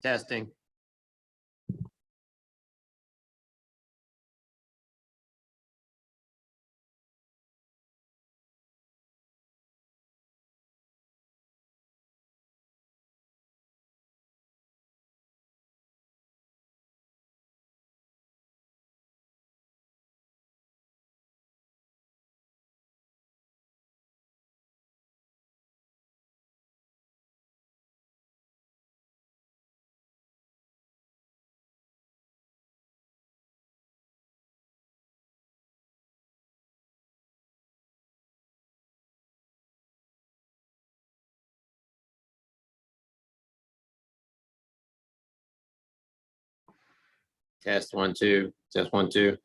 Testing. Test 1, 2. Test 1, 2.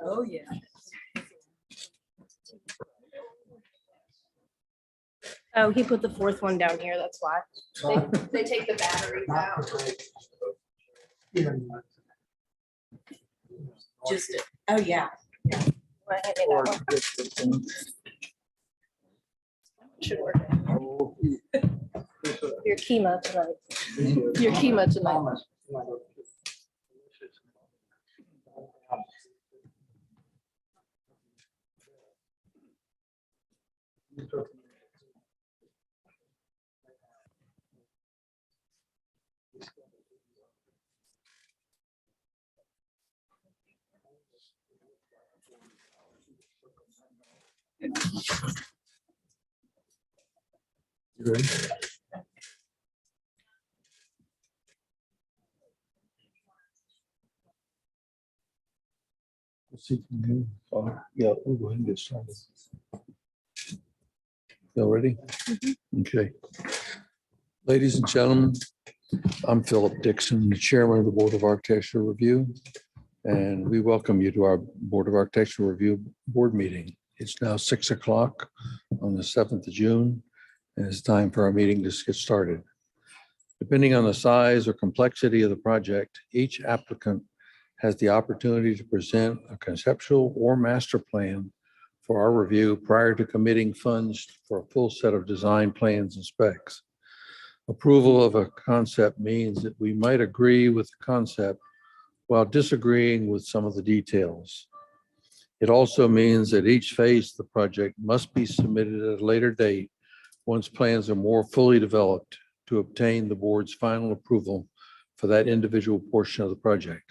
Oh, yeah. Oh, he put the fourth one down here, that's why. They take the batteries out. Just, oh, yeah. Wanna hand me that one? Should work. Your chemo tonight. Your chemo tonight. You ready? Let's see if we can do- Yeah, we'll go ahead and get started. Y'all ready? Okay. Ladies and gentlemen, I'm Philip Dixon, the Chairman of the Board of Architectural Review, and we welcome you to our Board of Architectural Review Board meeting. It's now 6 o'clock on the 7th of June, and it's time for our meeting to get started. Depending on the size or complexity of the project, each applicant has the opportunity to present a conceptual or master plan for our review prior to committing funds for a full set of design plans and specs. Approval of a concept means that we might agree with the concept while disagreeing with some of the details. It also means that each phase of the project must be submitted at a later date once plans are more fully developed to obtain the board's final approval for that individual portion of the project.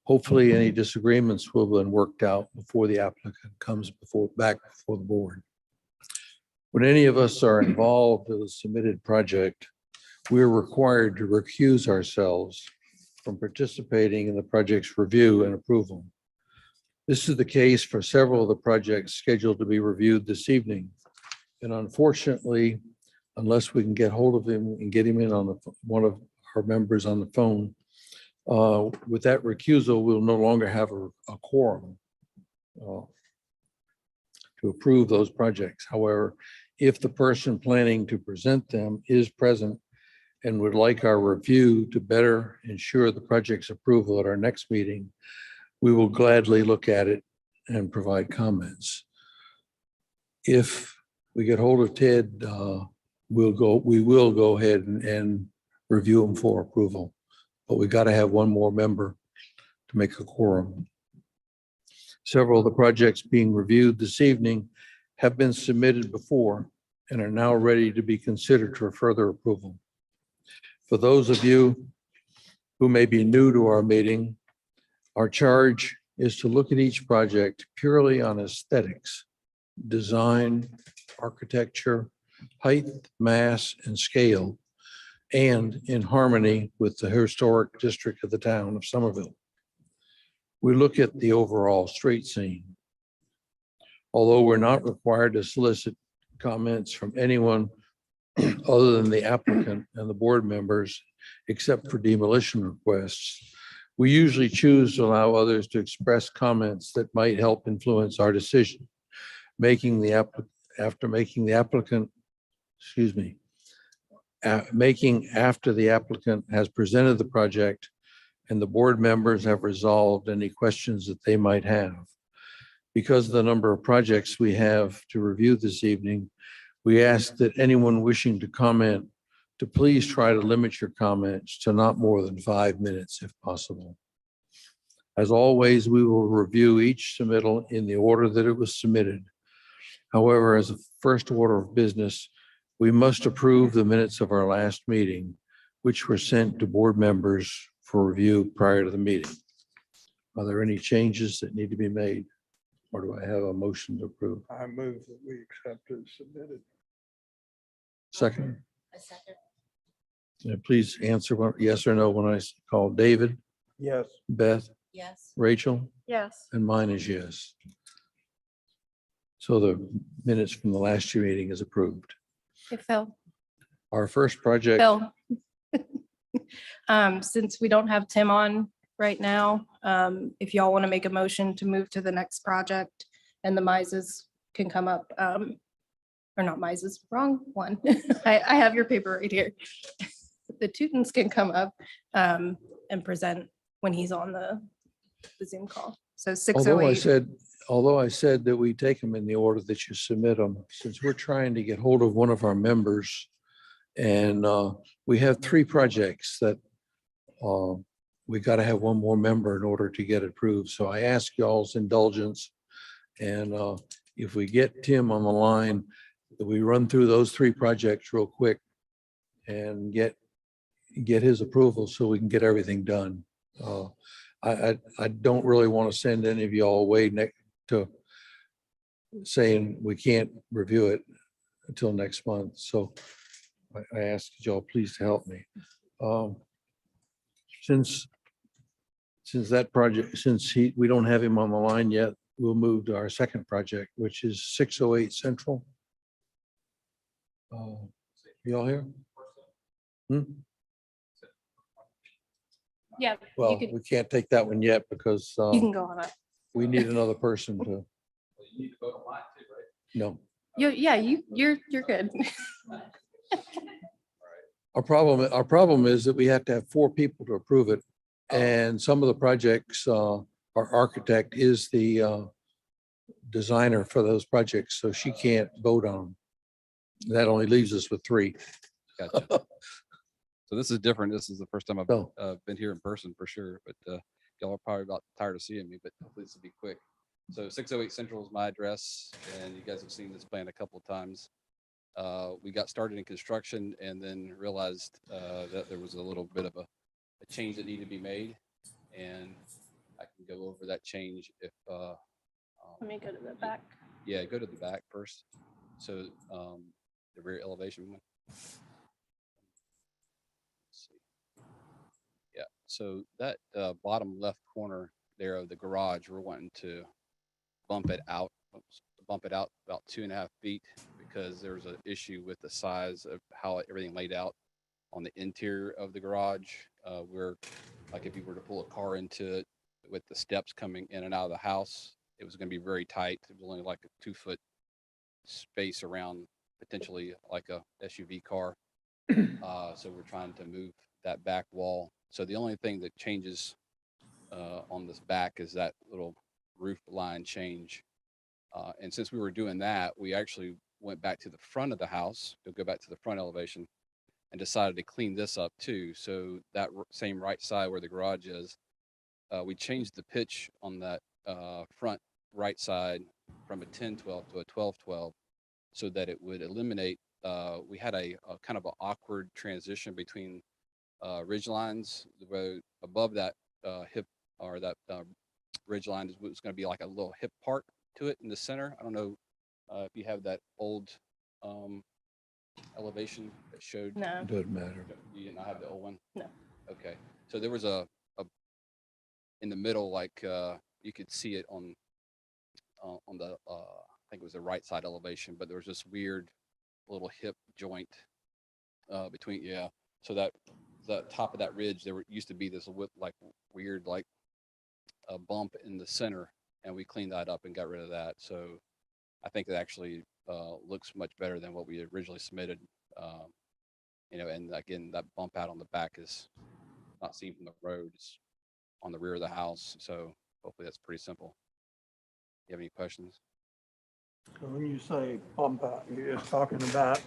Hopefully, any disagreements will have been worked out before the applicant comes back before the board. When any of us are involved with a submitted project, we are required to recuse ourselves from participating in the project's review and approval. This is the case for several of the projects scheduled to be reviewed this evening. And unfortunately, unless we can get hold of him and get him in on one of our members on the phone, with that recusal, we'll no longer have a quorum to approve those projects. However, if the person planning to present them is present and would like our review to better ensure the project's approval at our next meeting, we will gladly look at it and provide comments. If we get hold of Ted, we will go ahead and review them for approval. But we got to have one more member to make a quorum. Several of the projects being reviewed this evening have been submitted before and are now ready to be considered for further approval. For those of you who may be new to our meeting, our charge is to look at each project purely on aesthetics, design, architecture, height, mass, and scale, and in harmony with the historic district of the town of Somerville. We look at the overall street scene. Although we're not required to solicit comments from anyone other than the applicant and the board members, except for demolition requests, we usually choose to allow others to express comments that might help influence our decision, making after the applicant has presented the project and the board members have resolved any questions that they might have. Because of the number of projects we have to review this evening, we ask that anyone wishing to comment to please try to limit your comments to not more than 5 minutes if possible. As always, we will review each submittal in the order that it was submitted. However, as a first order of business, we must approve the minutes of our last meeting, which were sent to board members for review prior to the meeting. Are there any changes that need to be made? Or do I have a motion to approve? I move that we accept as submitted. Second, A second. please answer yes or no when I call David, Yes. Beth, Yes. Rachel, Yes. and mine is yes. So the minutes from the last year meeting is approved. Hey, Phil. Our first project, Phil. Since we don't have Tim on right now, if y'all want to make a motion to move to the next project and the Mises can come up, or not Mises, wrong one. I have your paper right here. The Teutons can come up and present when he's on the Zoom call. So although I 6:08. said that we take them in the order that you submit them, since we're trying to get hold of one of our members. And we have 3 projects that we got to have one more member in order to get approved. So I ask y'all's indulgence. And if we get Tim on the line, that we run through those 3 projects real quick and get his approval so we can get everything done. I don't really want to send any of y'all away to saying we can't review it until next month. So I ask y'all please to help me. Since that project, we don't have him on the line yet, we'll move to our second project, which is 608 Central. Y'all here? Yeah, Well, you can, we can't take that one yet because you can go on up. we need another person to. No, Yeah, you're good. our problem is that we have to have 4 people to approve it. And some of the projects, our architect is the designer for those projects, so she can't vote on them. That only leaves us with 3. Gotcha. So this is different. This is the first time I've So, been here in person for sure, but y'all are probably about tired of seeing me, but hopefully this will be quick. So 608 Central is my address, and you guys have seen this plan a couple of times. We got started in construction and then realized that there was a little bit of a change that needed to be made, and I can go over that change if Let me go to the back. yeah, go to the back first. So the rear elevation one. Let's see. Yeah, so that bottom left corner there of the garage, we're wanting to bump it out about 2.5 feet because there's an issue with the size of how everything laid out on the interior of the garage. Where like if you were to pull a car into it with the steps coming in and out of the house, it was going to be very tight. It was only like a 2-foot space around potentially like a SUV car. So we're trying to move that back wall. So the only thing that changes on this back is that little roof line change. And since we were doing that, we actually went back to the front of the house. You'll go back to the front elevation and decided to clean this up too. So that same right side where the garage is, we changed the pitch on that front right side from a 10-12 to a 12-12 so that it would eliminate, we had a kind of an awkward transition between ridge lines. Above that hip or that ridge line was going to be like a little hip part to it in the center. I don't know if you have that old elevation that showed. No, doesn't matter. You did not have the old one? No. Okay. So there was a in the middle, like you could see it on the I think it was the right side elevation, but there was this weird little hip joint between, yeah. So that the top of that ridge, there used to be this like weird like a bump in the center, and we cleaned that up and got rid of that. So I think it actually looks much better than what we originally submitted. You know, and again, that bump out on the back is not seen from the road. It's on the rear of the house. So hopefully that's pretty simple. You have any questions? So when you say bump out, you're just talking about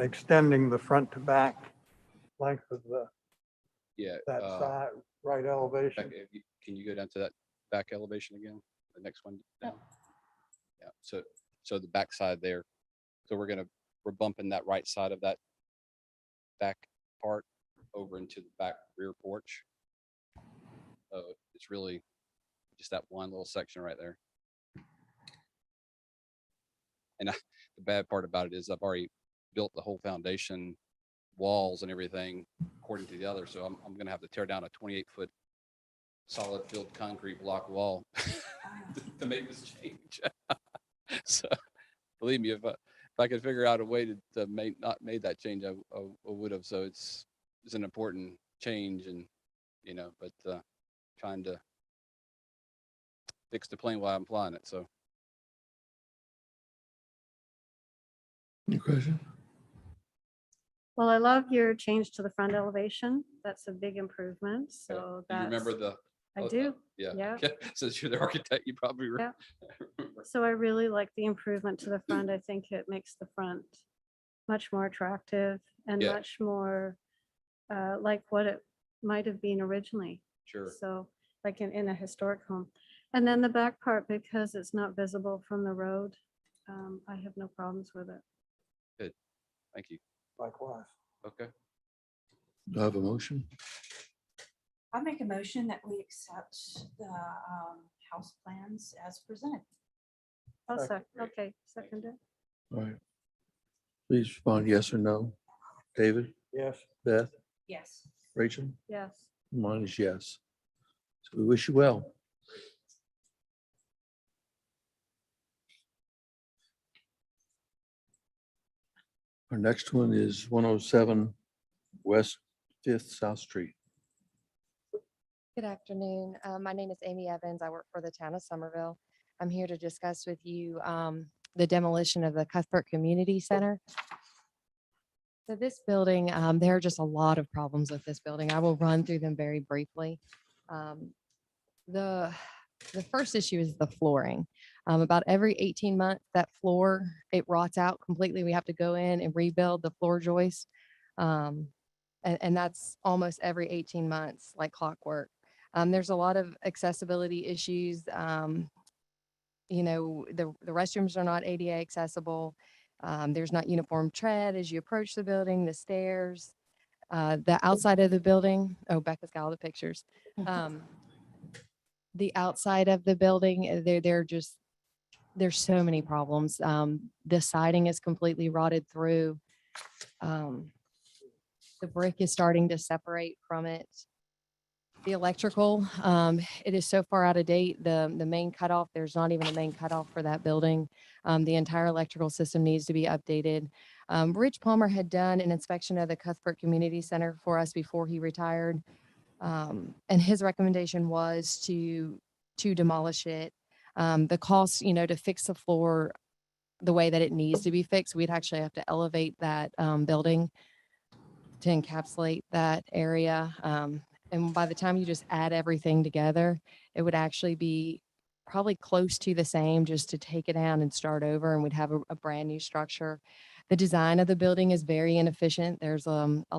extending the front to back length of Yeah. that side right elevation. Becca, can you go down to that back elevation again? The next one down? Yeah. So the back side there. So we're bumping that right side of that back part over into the back rear porch. So it's really just that one little section right there. And the bad part about it is I've already built the whole foundation, walls and everything according to the other. So I'm gonna have to tear down a 28-foot solid filled concrete block wall to make this change. So believe me, if I could figure out a way to not made that change, I would have. So it's an important change, and but trying to fix the plane while I'm flying it. So Any question? Well, I love your change to the front elevation. That's a big improvement. So do you remember that's, the? I do. Yeah. Yeah. Okay. Since you're the architect, you probably Yeah. remember. So I really like the improvement to the front. I think it makes the front much more attractive and Yeah. much more like what it might have been originally. Sure. So like in a historic home. And then the back part, because it's not visible from the road, I have no problems with it. Thank you. Likewise. Okay. Do I have a motion? I make a motion that we accept the house plans as presented. Oh, Second. okay, second it. All right. Please respond yes or no. David, Yes. Beth, Yes. Rachel, Yes. mine is yes. So we wish you well. Our next one is 107 West Fifth South Street. Good afternoon. My name is Amy Evans. I work for the town of Somerville. I'm here to discuss with you the demolition of the Cuthbert Community Center. So this building, there are just a lot of problems with this building. I will run through them very briefly. The first issue is the flooring. About every 18 months, that floor, it rots out completely. We have to go in and rebuild the floor joist. And that's almost every 18 months, like clockwork. There's a lot of accessibility issues. The restrooms are not ADA accessible. There's not uniform tread as you approach the building, the stairs, the outside of the building. Oh, Becca's got all the pictures. The outside of the building, there's so many problems. The siding is completely rotted through. The brick is starting to separate from it. The electrical, it is so far out of date. The main cutoff, there's not even a main cutoff for that building. The entire electrical system needs to be updated. Rich Palmer had done an inspection of the Cuthbert Community Center for us before he retired. And his recommendation was to demolish it. The cost, to fix the floor the way that it needs to be fixed, we'd actually have to elevate that building to encapsulate that area. And by the time you just add everything together, it would actually be probably close to the same, just to take it down and start over, and we'd have a brand new structure. The design of the building is very inefficient. There's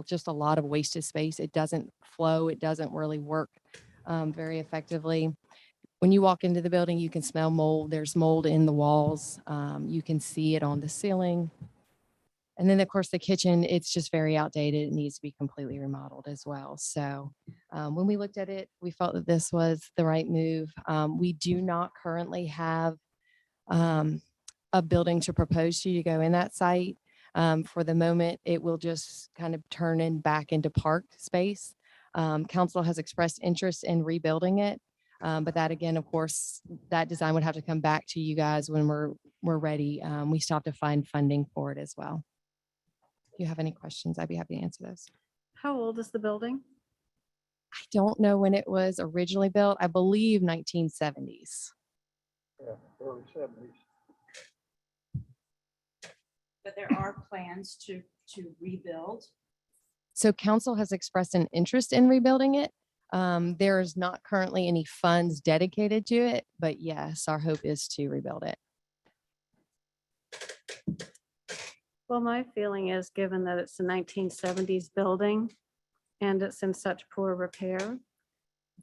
just a lot of wasted space. It doesn't flow. It doesn't really work very effectively. When you walk into the building, you can smell mold. There's mold in the walls. You can see it on the ceiling. And then, of course, the kitchen, it's just very outdated. It needs to be completely remodeled as well. So when we looked at it, we felt that this was the right move. We do not currently have a building to propose to you to go in that site. For the moment, it will just kind of turn back into park space. Council has expressed interest in rebuilding it. But that, again, of course, that design would have to come back to you guys when we're ready. We still have to find funding for it as well. If you have any questions, I'd be happy to answer those. How old is the building? I don't know when it was originally built. I believe 1970s. Yeah, early 70s. But there are plans to rebuild. So council has expressed an interest in rebuilding it. There is not currently any funds dedicated to it, but yes, our hope is to rebuild it. Well, my feeling is, given that it's a 1970s building and it's in such poor repair,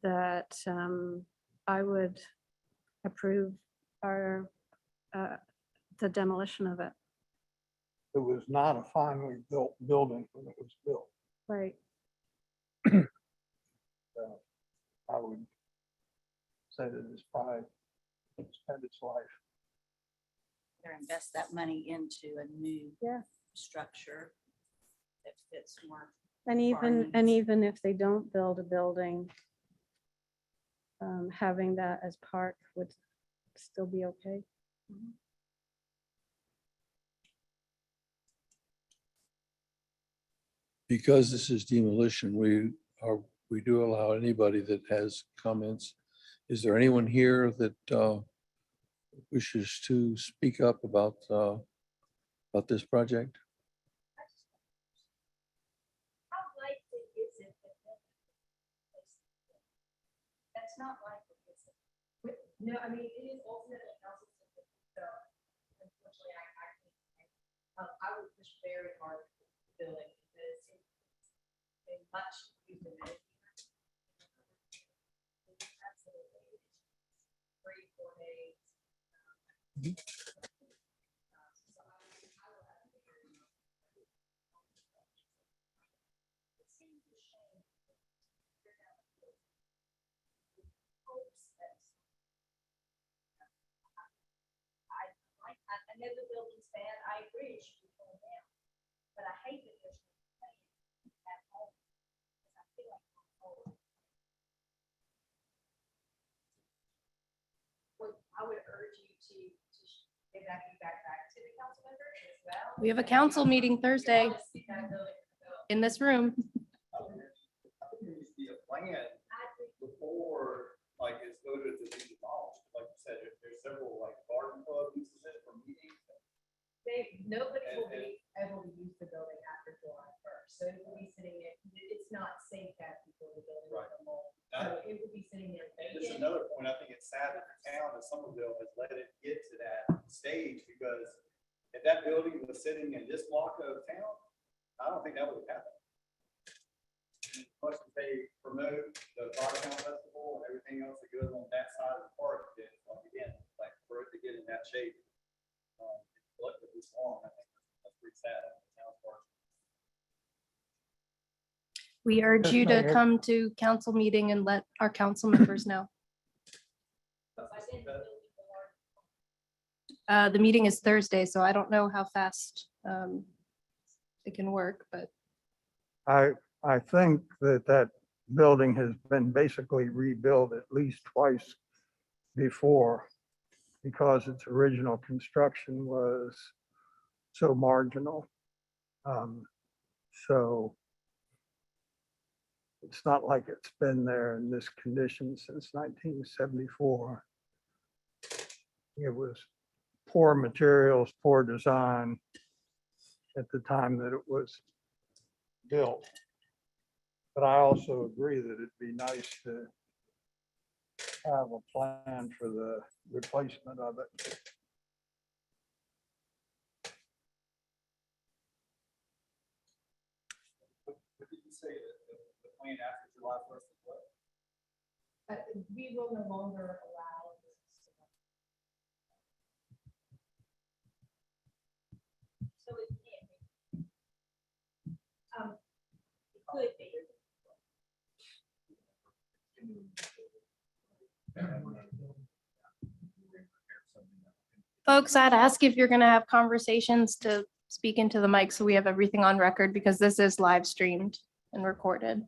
that I would approve the demolition of it. It was not a finely built building when it was built. Right. I would said it has probably spent its life. Or invest that money into a new Yeah. structure that fits more. And even, Farming. even if they don't build a building, having that as park would still be okay. Because this is demolition, we do allow anybody that has comments. Is there anyone here that wishes to speak up about this project? How likely is it that? That's not likely, is it? No, I mean, it is ultimately council. So unfortunately, I would push very hard for the building because it's been much used in it. Absolutely. 3-4 days. So I will have to figure it out. It seems a shame. I know the building's bad, I agree, it should be torn down, but I hate that there's no plan at all. Because I feel like it's old. I would urge you to give that feedback back to the council members as well. We have a council meeting Thursday in this room. Needs to be a plan before, like, it's voted to be demolished. Like you said, there's several, like, garden club uses it for meetings. Nobody will be able to use the building after July 1st. So it will be sitting there, it's not safe that before the building. Right. So it will be sitting there. And just another point, I think it's sad that the town of Somerville has let it get to that stage, because if that building was sitting in this block of town, I don't think that would have happened. Plus, if they promote the Bartown Festival and everything else that goes on that side of the park, then, like, again, like, for it to get in that shape, look at this long, I think that's pretty sad on the town's part. We urge you to come to council meeting and let our council members know. The meeting is Thursday, so I don't know how fast it can work, but I think that building has been basically rebuilt at least twice before, because its original construction was so marginal. So it's not like it's been there in this condition since 1974. It was poor materials, poor design at the time that it was built. But I also agree that it'd be nice to have a plan for the replacement of it. What did you say, the plan after July 1st is what? We will no longer allow this. So it can't be. It could be. folks, I'd ask if you're gonna have conversations to speak into the mic so we have everything on record, because this is live streamed and recorded.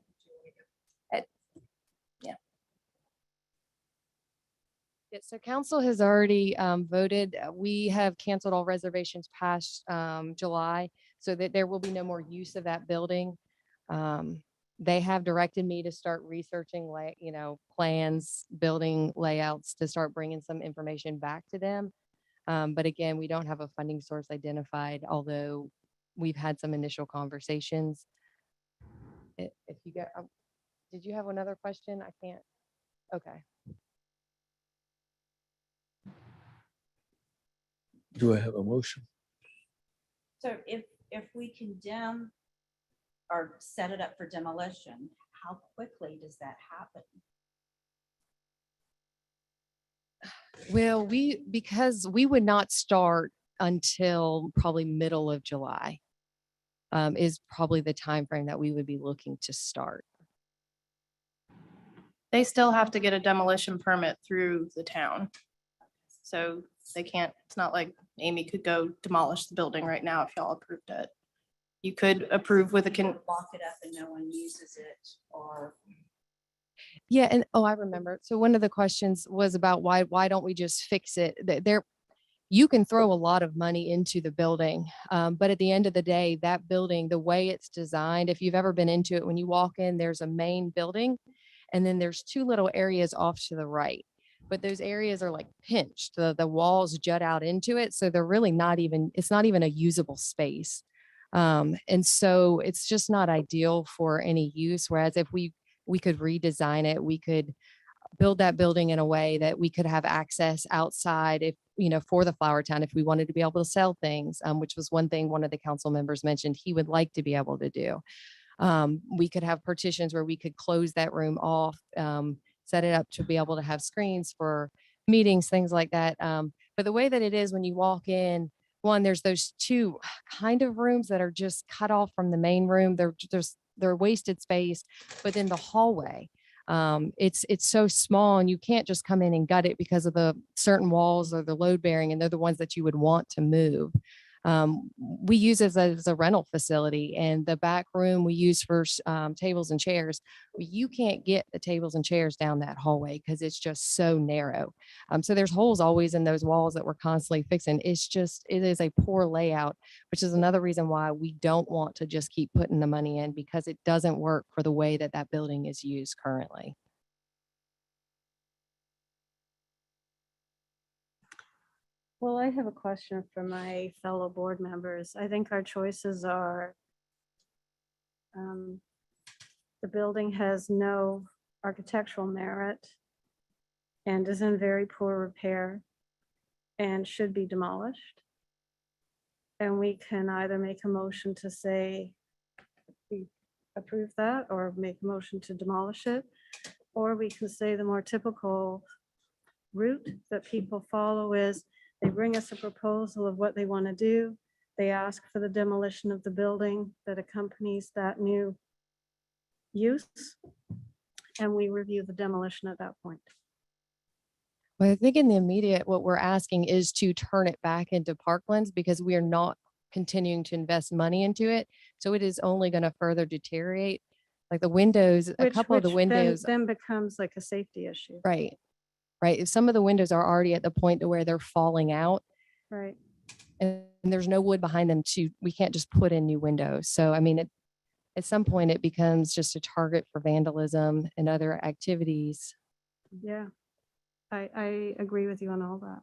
Yeah, so council has already voted. We have canceled all reservations past July, so that there will be no more use of that building. They have directed me to start researching, plans, building layouts, to start bringing some information back to them. But again, we don't have a funding source identified, although we've had some initial conversations. If you get, did you have another question? I can't. Okay. Do I have a motion? So if we condemn or set it up for demolition, how quickly does that happen? Well, because we would not start until probably middle of July, is probably the time frame that we would be looking to start. They still have to get a demolition permit through the town. So they can't, it's not like Amy could go demolish the building right now if y'all approved it. You could approve with a Lock it up and no one uses it, or Yeah, and oh, I remember. So one of the questions was about why don't we just fix it? There, you can throw a lot of money into the building, but at the end of the day, that building, the way it's designed, if you've ever been into it, when you walk in, there's a main building, and then there's two little areas off to the right. But those areas are like pinched. The walls jut out into it, so they're really not even. It's not even a usable space, and so it's just not ideal for any use. Whereas if we could redesign it, we could build that building in a way that we could have access outside if, for the Flower Town, if we wanted to be able to sell things, which was one thing one of the council members mentioned he would like to be able to do. We could have partitions where we could close that room off, set it up to be able to have screens for meetings, things like that. But the way that it is when you walk in, one, there's those two kind of rooms that are just cut off from the main room. They're wasted space, but then the hallway, it's so small and you can't just come in and gut it because of the certain walls or the load bearing, and they're the ones that you would want to move. We use it as a rental facility, and the back room we use for tables and chairs. You can't get the tables and chairs down that hallway because it's just so narrow. So there's holes always in those walls that we're constantly fixing. It is a poor layout, which is another reason why we don't want to just keep putting the money in, because it doesn't work for the way that that building is used currently. Well, I have a question for my fellow board members. I think our choices are the building has no architectural merit and is in very poor repair and should be demolished. And we can either make a motion to say we approve that, or make a motion to demolish it, or we can say the more typical route that people follow is they bring us a proposal of what they want to do. They ask for the demolition of the building that accompanies that new use, and we review the demolition at that point. Well, I think in the immediate, what we're asking is to turn it back into Parklands, because we are not continuing to invest money into it. So it is only going to further deteriorate. Like the windows, a couple of the windows. Then becomes like a safety issue. Right. Right. If some of the windows are already at the point to where they're falling out, Right. and there's no wood behind them we can't just put in new windows. So, I mean, at some point it becomes just a target for vandalism and other activities. Yeah. I agree with you on all that.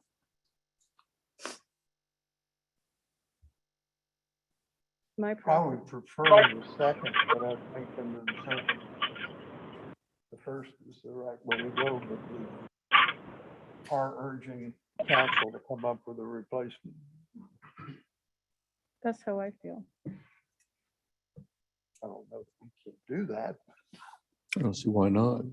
My I problem. would prefer the second, but I think them in the second. The first is the right way to go, but we are urging council to come up with a replacement. That's how I feel. I don't know if we can do that. I don't see why not.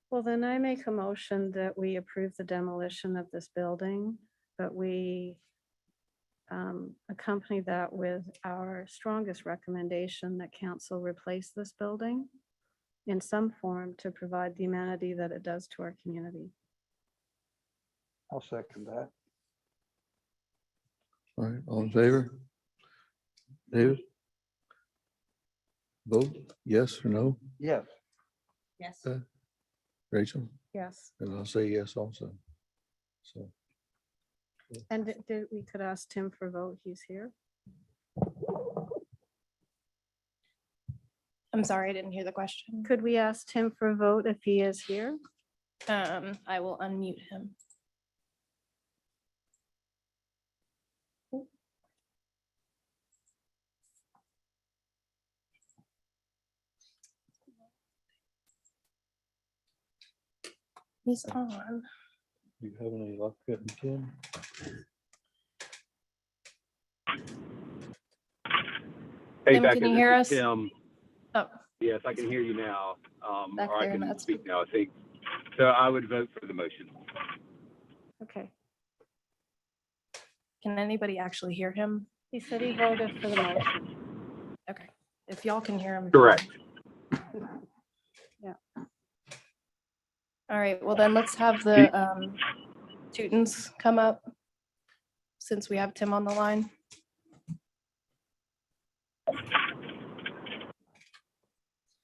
Well, then I make a motion that we approve the demolition of this building, but we accompany that with our strongest recommendation that council replace this building in some form to provide the amenity that it does to our community. I'll second that. All right, all in favor? David? Vote yes or no? Yes. yes. Rachel? Yes, And I'll say yes also. So, and we could ask Tim for a vote. He's here. I'm sorry, I didn't hear the question. Could we ask Tim for a vote if he is here? I will unmute him. He's on. do you have any luck getting Tim? Hey, Tim, Becca, can you this hear is us? Tim. Oh, Yes, I can hear you now. Back Or I there, can Matt's- speak now, I think. So I would vote for the motion. Okay, can anybody actually hear him? he said he voted for the motion. Okay, if y'all can hear him. Correct. All right, well then let's have the Teutons come up since we have Tim on the line.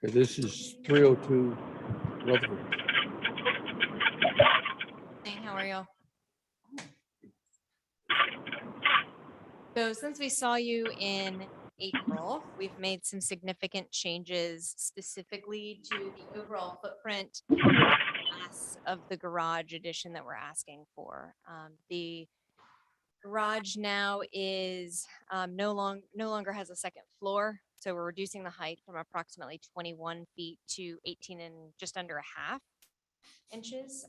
Okay, this is 302 Rutherford. Hey, how are you? So since we saw you in April, we've made some significant changes specifically to the overall footprint mass of the garage addition that we're asking for. The garage now is no longer has a second floor. So we're reducing the height from approximately 21 feet to 18 and just under a half inches.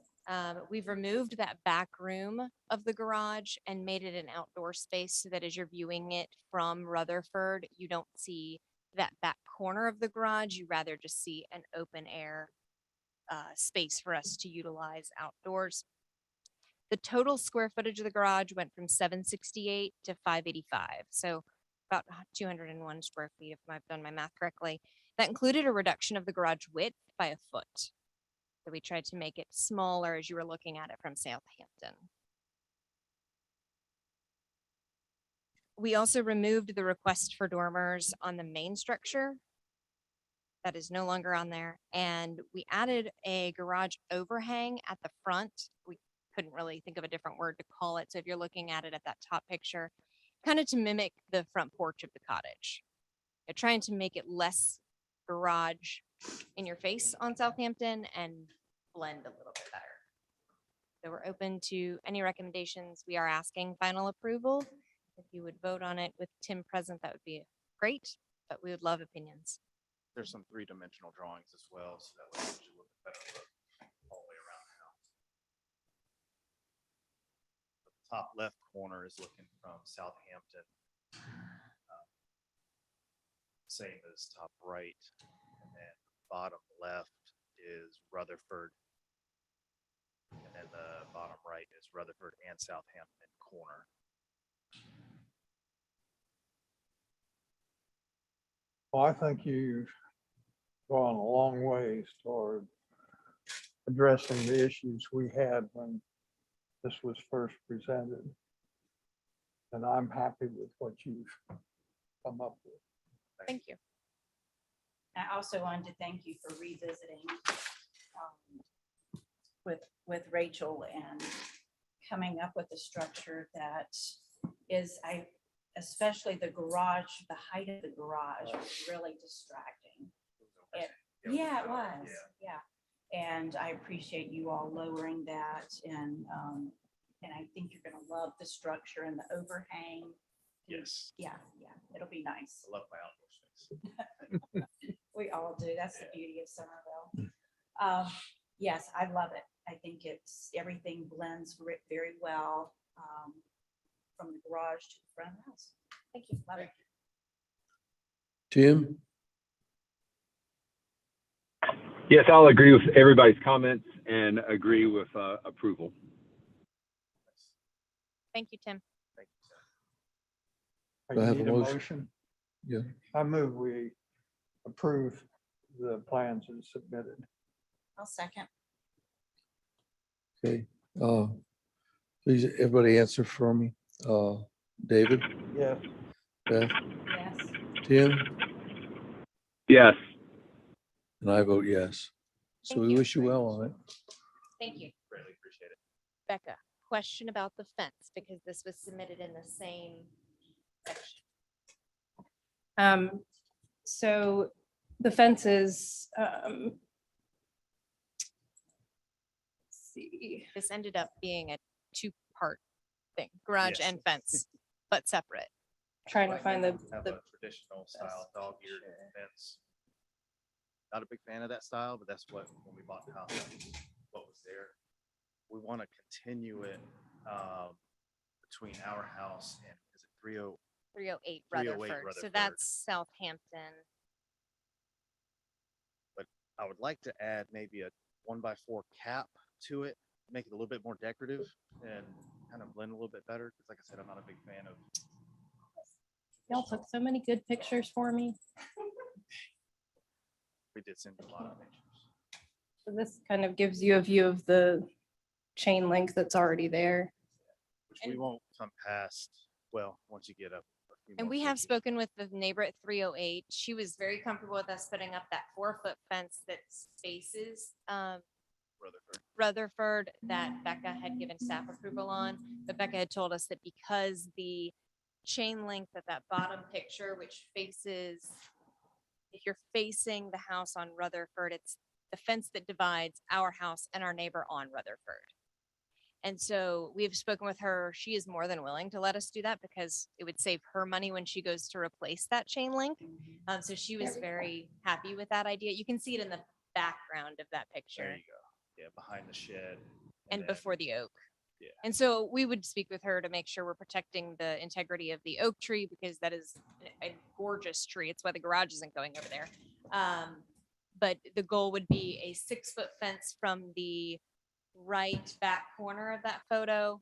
We've removed that back room of the garage and made it an outdoor space so that as you're viewing it from Rutherford, you don't see that back corner of the garage. You rather just see an open air space for us to utilize outdoors. The total square footage of the garage went from 768 to 585. So about 201 square feet, if I've done my math correctly. That included a reduction of the garage width by a foot. So we tried to make it smaller as you were looking at it from Southampton. We also removed the request for dormers on the main structure. That is no longer on there. And we added a garage overhang at the front. We couldn't really think of a different word to call it. So if you're looking at it at that top picture, kind of to mimic the front porch of the cottage. They're trying to make it less garage in your face on Southampton and blend a little bit better. So we're open to any recommendations. We are asking final approval. If you would vote on it with Tim present, that would be great, but we would love opinions. There's some three-dimensional drawings as well, so that would actually look a better look all the way around the house. The top left corner is looking from Southampton. Same as top right, and then bottom left is Rutherford. And then the bottom right is Rutherford and Southampton corner. Well, I think you've gone a long ways toward addressing the issues we had when this was first presented. And I'm happy with what you've come up with. Thank you. I also wanted to thank you for revisiting with Rachel and coming up with a structure that is, especially the garage, the height of the garage was really distracting. Yeah, it was. Yeah. And I appreciate you all lowering that and I think you're gonna love the structure and the overhang. Yes, Yeah, it'll be nice. I love my outdoor space. We all do. That's the beauty of Somerville. Yes, I love it. I think everything blends very well from the garage to the front of the house. Thank you. Love it. Tim? Yes, I'll agree with everybody's comments and agree with approval. Thank you, Tim. Do I have You a need motion? Yeah. I move we approve the plans as submitted. I'll second. Okay. Please, everybody answer for me. David, Yes. Beth, Yes. Tim, Yes. and I vote yes. So Thank we you. wish you well on it. Thank you. Greatly appreciate it. Becca, question about the fence because this was submitted in the same section. So the fences, let's see, This ended up being a two-part thing, garage Yes. and fence, but separate. trying to find the, Have a traditional style dog-eared fence. Not a big fan of that style, but that's what, when we bought the house, that's what was there. We want to continue it between our house and, is it 308 308 Rutherford. So Rutherford. that's Southampton. I would like to add maybe a 1x4 cap to it, make it a little bit more decorative and kind of blend a little bit better. Because like I said, I'm not a big fan of. y'all took so many good pictures for me. We did send you a lot of pictures. So this kind of gives you a view of the chain link that's already there. Which we won't come past, well, once you get up. a few And more we have pictures. spoken with the neighbor at 308. She was very comfortable with us putting up that 4-foot fence that spaces Rutherford. Rutherford that Becca had given staff approval on. But Becca had told us that because the chain link that bottom picture, which faces, if you're facing the house on Rutherford, it's the fence that divides our house and our neighbor on Rutherford. And so we've spoken with her. She is more than willing to let us do that because it would save her money when she goes to replace that chain link. So she was very happy with that idea. You can see it in the background of that There picture you go. Yeah, behind the shed. and then- before the oak. Yeah. And so we would speak with her to make sure we're protecting the integrity of the oak tree because that is a gorgeous tree. It's why the garage isn't going over there. But the goal would be a 6-foot fence from the right back corner of that photo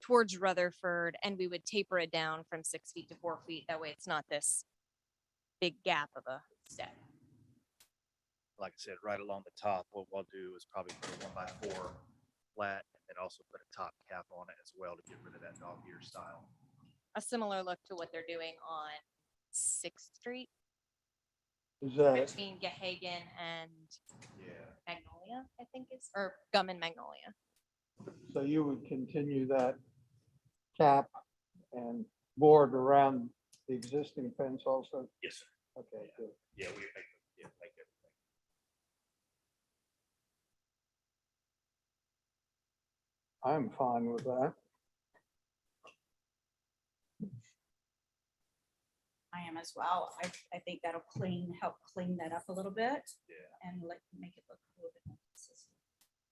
towards Rutherford, and we would taper it down from 6 feet to 4 feet. That way it's not this big gap of a step. Like I said, right along the top, what we'll do is probably put a 1x4 flat and also put a top cap on it as well to get rid of that dog ear style. A similar look to what they're doing on 6th Street Is that, between Gehagen and Yeah. Magnolia, I think is, or Gum and Magnolia. so you would continue that cap and board around the existing fence also? Yes, sir. Okay, good. Yeah, we make, make everything. I'm fine with that. I am as well. I think that'll help clean that up a little bit Yeah. and make it look a little bit more consistent.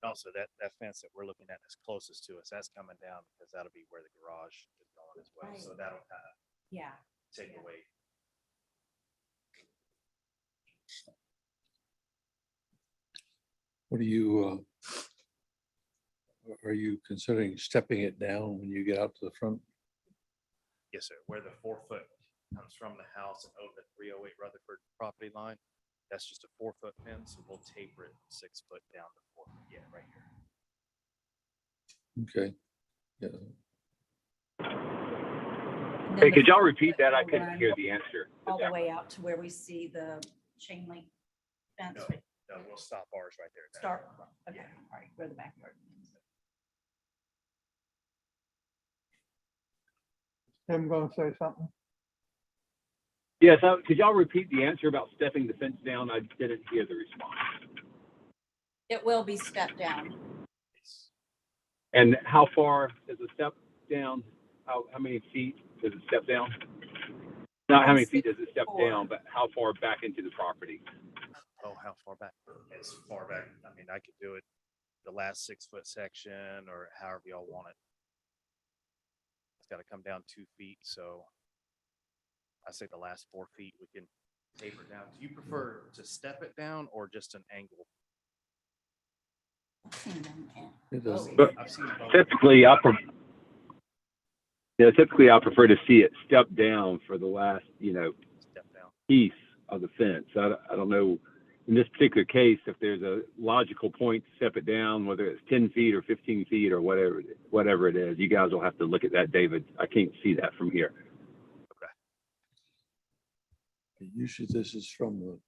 Also, that fence that we're looking at is closest to us. That's coming down because that'll be where the garage is going as well. So Right. that'll kind of Yeah. take Yeah. away. What are you considering stepping it down when you get out to the front? Yes, sir. Where the 4-foot comes from the house and over the 308 Rutherford property line, that's just a 4-foot fence. So we'll taper it 6 foot down to 4. Yeah, right here. Okay. Yeah. And then Hey, the could y'all 4 repeat foot that? I will couldn't run hear the answer. to all the that. way out to where we see the chain link fence. No. right- No, we'll stop ours right there. Start, okay, all right, where the backyard. is. Tim gonna say something? Yes, could y'all repeat the answer about stepping the fence down? I didn't hear the response. It will be stepped down. And how far is the step down? How many feet does it step down? Not how many feet does it step 64. down, but how far back into the property? Oh, how far back? As far back, I mean, I could do it the last 6-foot section or however y'all want it. It's got to come down 2 feet, so I say the last 4 feet we can taper it down. Do you prefer to step it down or just an angle? I've seen them and- It doesn't. But I've seen both. typically, I prefer to see it step down for the last, Step down. piece of the fence. I don't know, in this particular case, if there's a logical point to step it down, whether it's 10 feet or 15 feet or whatever it is. You guys will have to look at that, David. I can't see that from here. Usually this is from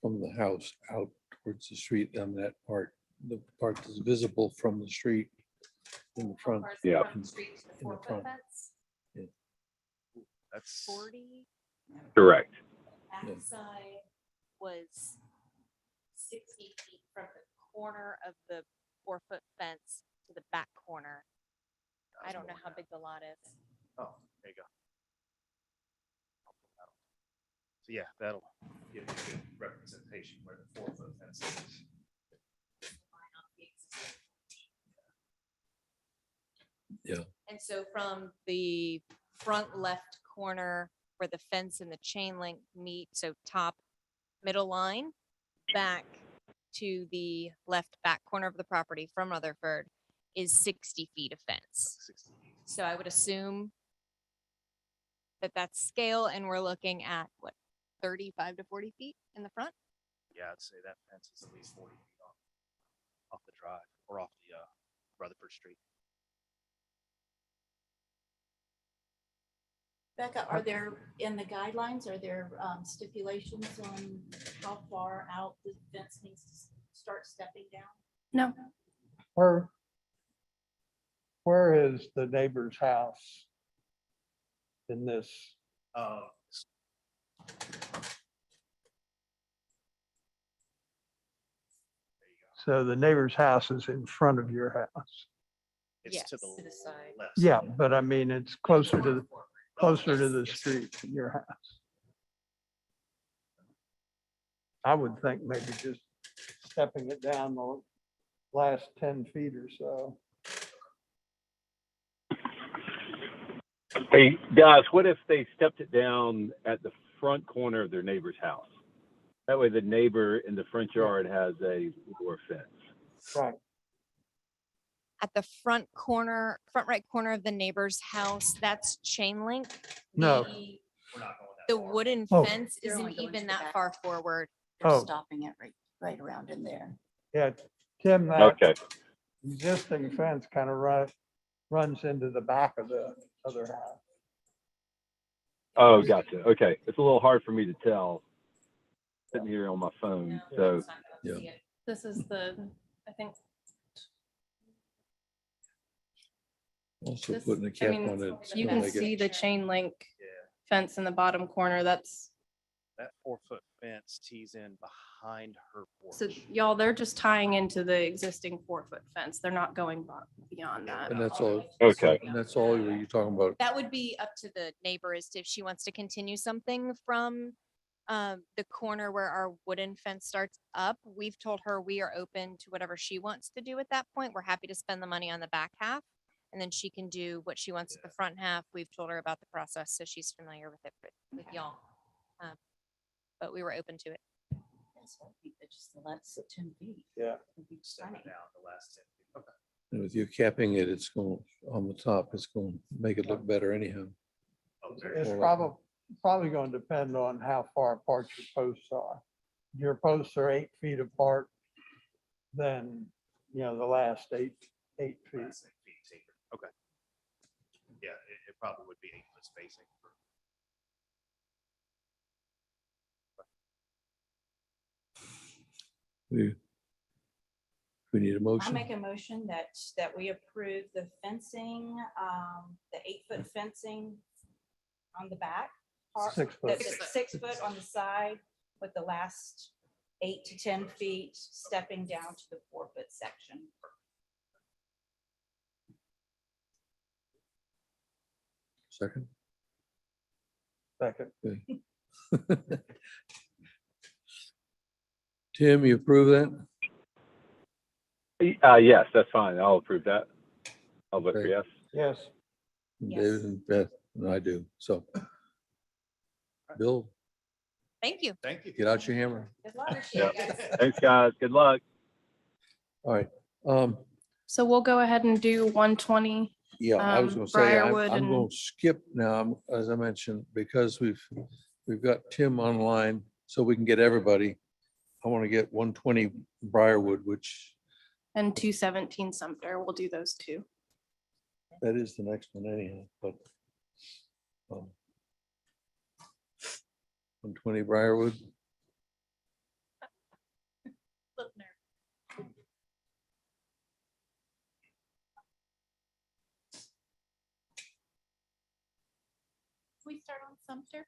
the house out towards the street on that part, the part that's visible from the street in the front. Parts Yeah. from the street to the In the 4-foot front. fence, That's 40. Correct. Backside was 60 feet from the corner of the 4-foot fence to the back corner. I don't know how big the lot is. Oh, there you go. So yeah, that'll give you a good representation where the 4-foot fence is. Yeah. And so from the front left corner where the fence and the chain link meet, so top middle line, back to the left back corner of the property from Rutherford is 60 feet of fence. 60 feet. So I would assume that that's scale and we're looking at what, 35 to 40 feet in the front? Yeah, I'd say that fence is at least 40 feet off the drive or off the Rutherford Street. Becca, are there, in the guidelines, are there stipulations on how far out the fence needs to start stepping down? No, Where is the neighbor's house in this? Uh, So the neighbor's house is in front of your house. It's to the Yes, to the side. left. Yeah, side. but I mean, it's closer to the street than your house. I would think maybe just stepping it down the last 10 feet or so. Hey, guys, what if they stepped it down at the front corner of their neighbor's house? That way the neighbor in the front yard has a lower fence. Right. At the front right corner of the neighbor's house, that's chain link. No. The- We're not going that The far. wooden Oh. fence They're only isn't going to even the that back. far forward. They're Oh. stopping it right around in there. Yeah, Tim, that Okay. existing fence kind of runs into the back of the other house. Oh, gotcha. Okay. It's a little hard for me to tell sitting here on my phone. So, Yeah. this is I think. Also This- putting a I cap mean, on it. You will can make it- see the chain link Yeah, fence in the bottom corner. That's, that 4-foot fence tees in behind her so porch. y'all, they're just tying into the existing 4-foot fence. They're not going beyond that. And that's all. Okay. And that's all you're talking about. That would be up to the neighbor as to if she wants to continue something from the corner where our wooden fence starts up. We've told her we are open to whatever she wants to do at that point. We're happy to spend the money on the back half. And then she can do what she wants at the front half. We've told her about the process, so she's familiar with it with y'all. But we were open to it. Yes, I think that just the last 10 feet. Yeah. would be Step plenty. it down the last 10 feet. Okay. And with you capping it, it's going, on the top, it's going to make it look better anyhow. Oh, very It's Well, probably going to depend on how far apart your posts are. If your posts are 8 feet apart, then, the last eight feet. last 8 feet tapered. Okay. Yeah, it probably would be 8-foot spacing. We need a I motion. make a motion that we approve the fencing, the 8-foot fencing on the back. part, 6 foot. the 6 foot on the side with the last 8 to 10 feet stepping down to the 4-foot section. Second. Second. Tim, you approve that? yes, that's fine. I'll approve that. I'll vote for Okay. yes. Yes. Yes. David and Beth, and I do. So. Bill, Thank you. Thank you. get out your hammer. Good luck. Yeah. Thanks, guys. Good luck. All right. So we'll go ahead and do 120. Yeah, I was gonna say, I'm Briarwood I'm going and- to skip now, as I mentioned, because we've got Tim online, so we can get everybody. I want to get 120 Briarwood, which And 217 Sumter. We'll do those two. that is the next one anyhow, but 120 Briarwood. We start on Sumter.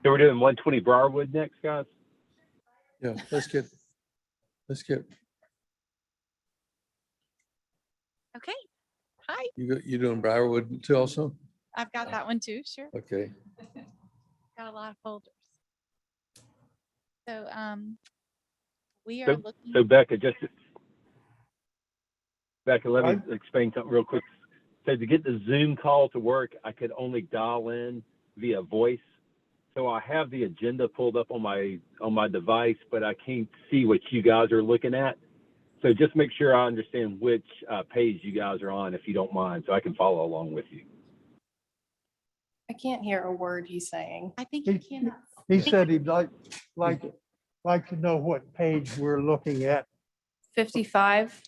So we're doing 120 Briarwood next, guys? Yeah, let's get. Okay. Hi, You doing Briarwood too also? I've got that one too. Sure. Okay. Got a lot of folders. So, we So- are looking. So Becca, let me explain something real quick. So to get the Zoom call to work, I could only dial in via voice. So I have the agenda pulled up on my device, but I can't see what you guys are looking at. So just make sure I understand which page you guys are on, if you don't mind, so I can follow along with you. I can't hear a word he's saying. I think He- you cannot. He said he'd like it. like to know what page we're looking at. 55.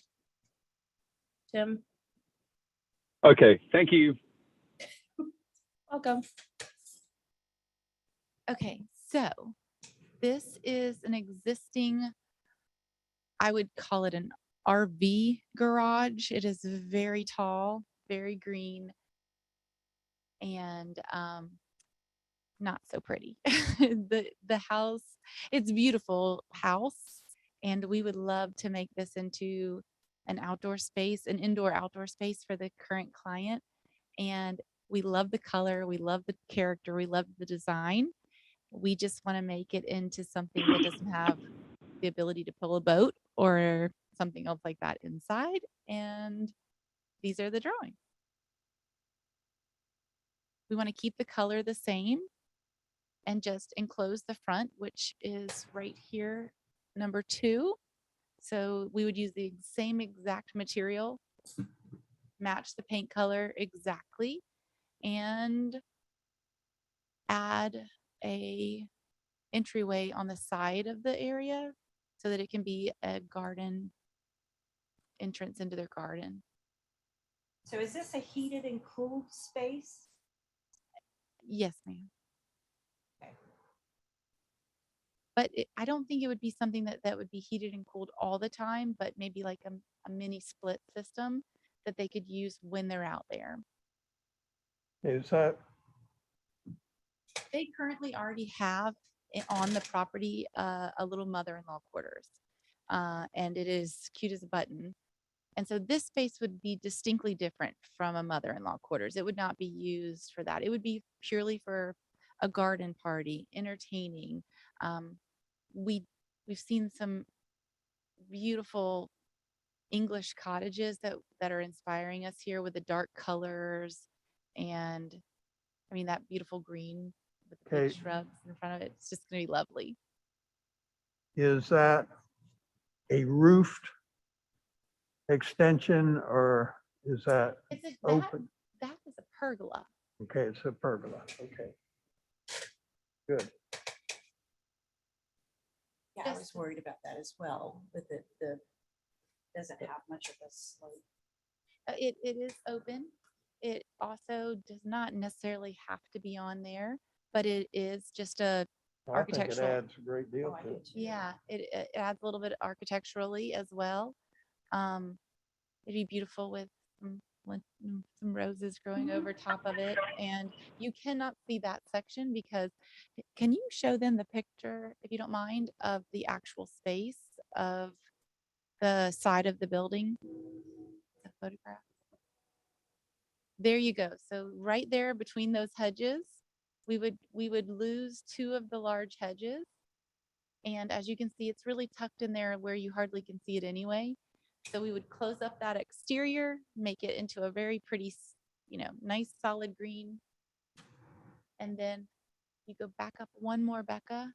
Tim, Okay, thank you. welcome. Okay, so this is an existing, I would call it an RV garage. It is very tall, very green, and not so pretty. The house, it's a beautiful house, and we would love to make this into an outdoor space, an indoor outdoor space for the current client. And we love the color, we love the character, we love the design. We just want to make it into something that doesn't have the ability to pull a boat or something else like that inside. And these are the drawings. We want to keep the color the same and just enclose the front, which is right here, number 2. So we would use the same exact material, match the paint color exactly, and add a entryway on the side of the area so that it can be a garden entrance into their garden. So is this a heated and cooled space? Yes, ma'am. Okay. But I don't think it would be something that would be heated and cooled all the time, but maybe like a mini split system that they could use when they're out there. Is that, They currently already have on the property a little mother-in-law quarters, and it is cute as a button. And so this space would be distinctly different from a mother-in-law quarters. It would not be used for that. It would be purely for a garden party, entertaining. We've seen some beautiful English cottages that are inspiring us here with the dark colors, and I mean that beautiful green with the big Okay. shrubs in front of it. It's just going to be lovely. is that a roofed extension or is that It's a, open? that is a pergola. Okay, it's a pergola. Okay. Good. Yeah, I Yes. was worried about that as well, with the doesn't have much of a slope. It is open. It also does not necessarily have to be on there, but it is just a I think it architectural. adds a great deal Oh, I to do it. too. Yeah, it adds a little bit architecturally as well. It'd be beautiful with some roses growing over top of it. And you cannot see that section because, can you show them the picture, if you don't mind, of the actual space of the side of the building? The photograph. There you go. So right there between those hedges, we would lose 2 of the large hedges. And as you can see, it's really tucked in there where you hardly can see it anyway. So we would close up that exterior, make it into a very pretty, nice solid green. And then you go back up one more, Becca.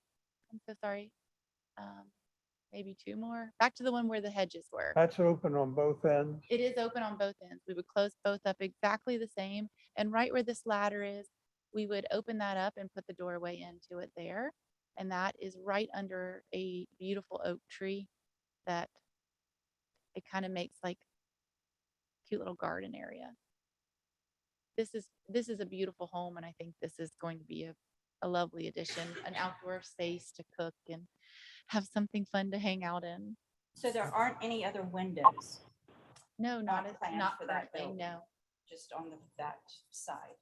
I'm so sorry. Maybe 2 more. Back to the one where the hedges were. That's open on both ends. It is open on both ends. We would close both up exactly the same. And right where this ladder is, we would open that up and put the doorway into it there. And that is right under a beautiful oak tree that it kind of makes like cute little garden area. This is a beautiful home, and I think this is going to be a lovely addition, an outdoor space to cook and have something fun to hang out in. So there aren't any other windows, No, not planned not for that currently, building. no. just on that side.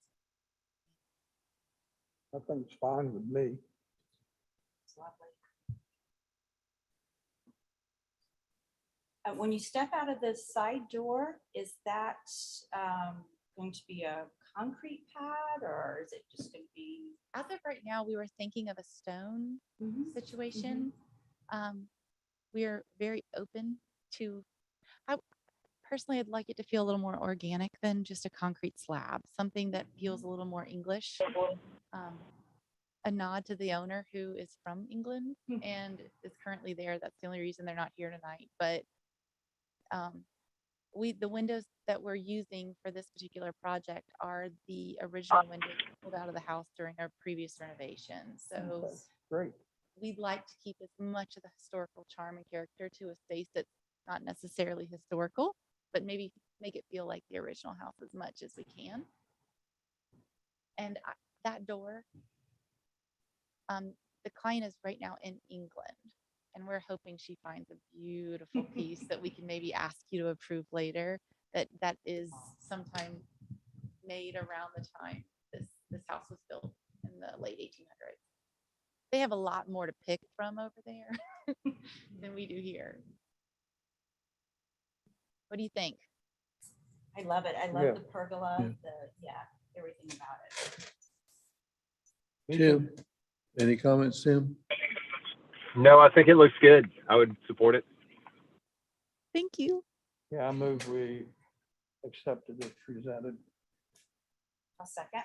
I think it's fine with me. It's lovely. When you step out of the side door, is that going to be a concrete pad or is it just going to be? As of right now, we were thinking of a stone situation. We are very open to, personally, I'd like it to feel a little more organic than just a concrete slab, something that feels a little more English. A nod to the owner who is from England and is currently there. That's the only reason they're not here tonight. But the windows that we're using for this particular project are the original windows pulled out of the house during our previous renovation. So Okay, great. we'd like to keep as much of the historical charm and character to a space that's not necessarily historical, but maybe make it feel like the original house as much as we can. And that door, the client is right now in England, and we're hoping she finds a beautiful piece that we can maybe ask you to approve later, that is sometime made around the time this house was built in the late 1800s. They have a lot more to pick from over there than we do here. What do you think? I love it. I Yeah. love the pergola, Yeah. everything about it. Tim, any comments, Tim? No, I think it looks good. I would support it. Thank you. Yeah, I move we accepted as presented. I'll second.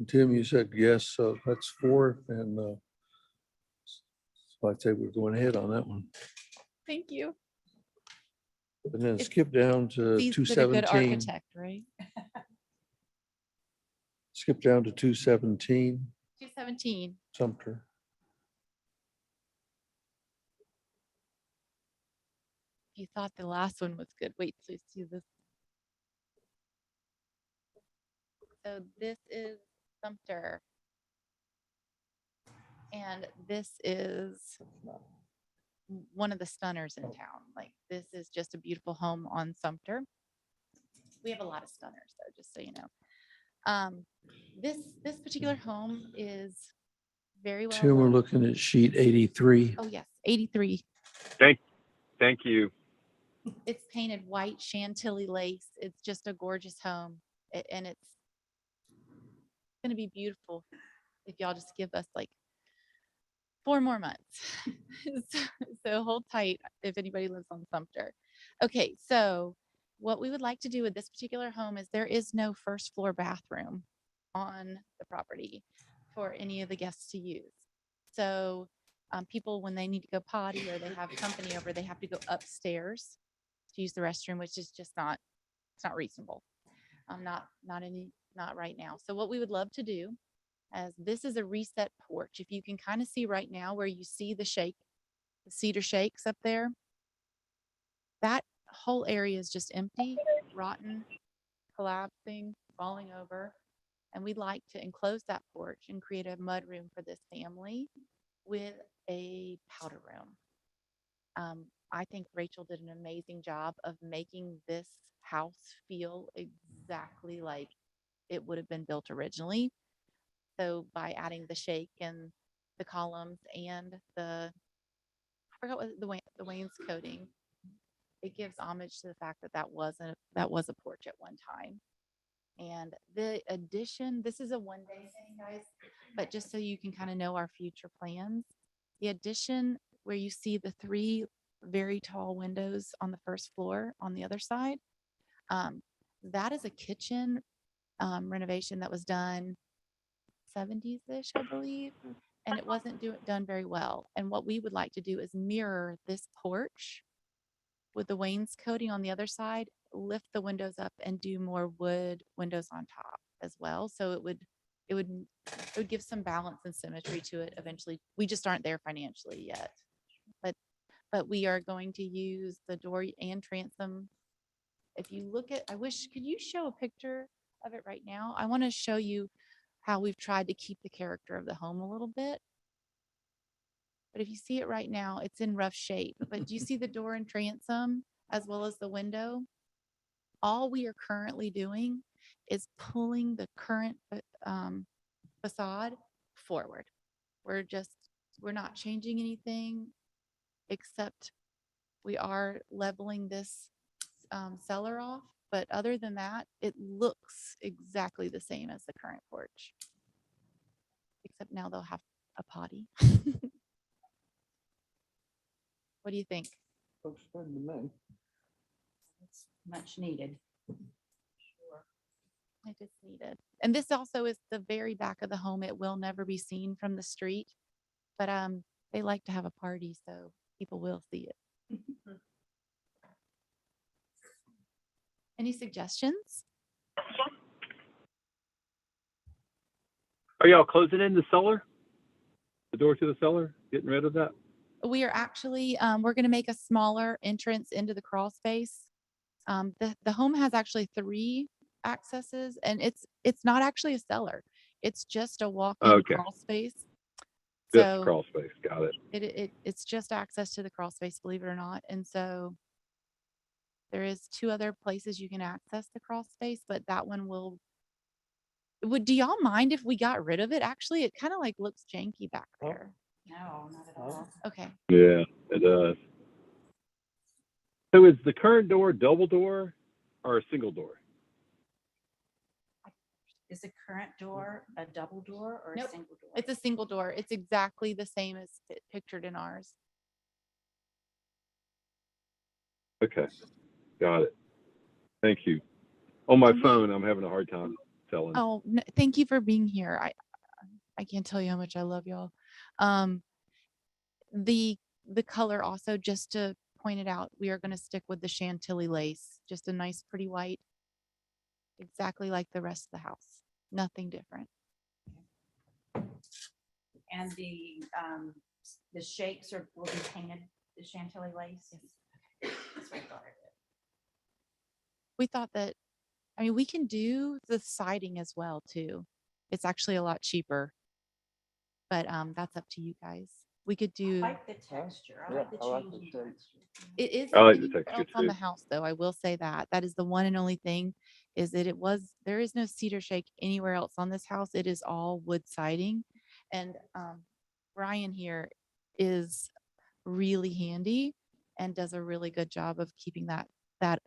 Tim, you said yes, so that's 4, and so I'd say we're going ahead on that one. Thank you. And then It's- skip down to He's a good 217. architect, right? Skip down to 217, 217. Sumter. If you thought the last one was good, wait till you see this. So this is Sumter. And this is one of the stunners in town. Like, this is just a beautiful home on Sumter. We have a lot of stunners though, just so you know. This particular home is very well. Tim, we're loved. looking at sheet 83. Oh yes, 83. Thank you. It's painted white Chantilly lace. It's just a gorgeous home. And it's going to be beautiful if y'all just give us like 4 more months. So hold tight if anybody lives on Sumter. Okay, so what we would like to do with this particular home is there is no first floor bathroom on the property for any of the guests to use. So people, when they need to go potty or they have company over, they have to go upstairs to use the restroom, which is just not, it's not reasonable. Not right now. So what we would love to do, as this is a reset porch, if you can kind of see right now where you see the cedar shakes up there, that whole area is just empty, rotten, collapsing, falling over. And we'd like to enclose that porch and create a mud room for this family with a powder room. I think Rachel did an amazing job of making this house feel exactly like it would have been built originally. So by adding the shake and the columns and I forgot what the wainscoting, it gives homage to the fact that that was a porch at one time. And the addition, this is a one-day thing, guys, but just so you can kind of know our future plans, the addition where you see the 3 very tall windows on the first floor on the other side, that is a kitchen renovation that was done 70s-ish, I believe, and it wasn't done very well. And what we would like to do is mirror this porch with the wainscoting on the other side, lift the windows up and do more wood windows on top as well. So it would give some balance and symmetry to it eventually. We just aren't there financially yet, but we are going to use the door and transom. If you look at, could you show a picture of it right now? I want to show you how we've tried to keep the character of the home a little bit. But if you see it right now, it's in rough shape. But do you see the door and transom as well as the window? All we are currently doing is pulling the current facade forward. We're not changing anything, except we are leveling this cellar off. But other than that, it looks exactly the same as the current porch, except now they'll have a potty. What do you think? Looks good to me. It's much needed. Sure. It is needed. And this also is the very back of the home. It will never be seen from the street, but they like to have a party, so people will see it. Any suggestions? Are y'all closing in the cellar? The door to the cellar, getting rid of that? We are actually, we're gonna make a smaller entrance into the crawl space. The home has actually 3 accesses, and it's not actually a cellar. It's just a walk-in Okay. crawl space. Just So crawl space, got it. it's just access to the crawl space, believe it or not. And so there is 2 other places you can access the crawl space, but that one do y'all mind if we got rid of it? Actually, it kind of like looks janky back there. No, not at all. Okay. Yeah, it does. So is the current door double door or a single door? Is the current door a double door or a Nope. single door? It's a single door. It's exactly the same as pictured in ours. Okay, got it. Thank you. On my And we- phone, I'm having a hard time telling. Oh, thank you for being here. I can't tell you how much I love y'all. The color also, just to point it out, we are going to stick with the Chantilly lace, just a nice pretty white, exactly like the rest of the house. Nothing different. And the shakes will be painted the Chantilly lace? That's what I thought it did. We thought that, I mean, we can do the siding as well too. It's actually a lot cheaper, but that's up to you guys. We could I do. like the texture. I like the Yeah, I like the change in shape. texture. It is I like the anywhere texture else on the too. house, though. I will say that. That is the one and only thing, is that there is no cedar shake anywhere else on this house. It is all wood siding. And Brian here is really handy and does a really good job of keeping that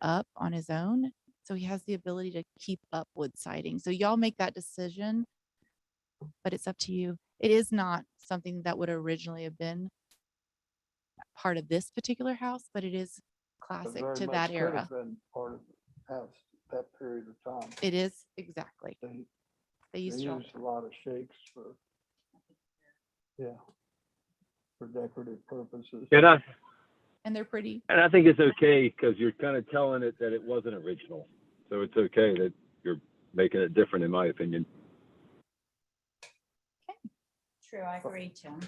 up on his own. So he has the ability to keep up wood siding. So y'all make that decision, but it's up to you. It is not something that would originally have been part of this particular house, but it is But classic very to much that could era. have been part of the house at that period of time. It is, exactly. They They used it all. used a lot of shakes for, yeah, for decorative purposes. And they're pretty. And I think it's okay because you're kind of telling it that it wasn't original. So it's okay that you're making it different, in my opinion. True, I agree, Tim.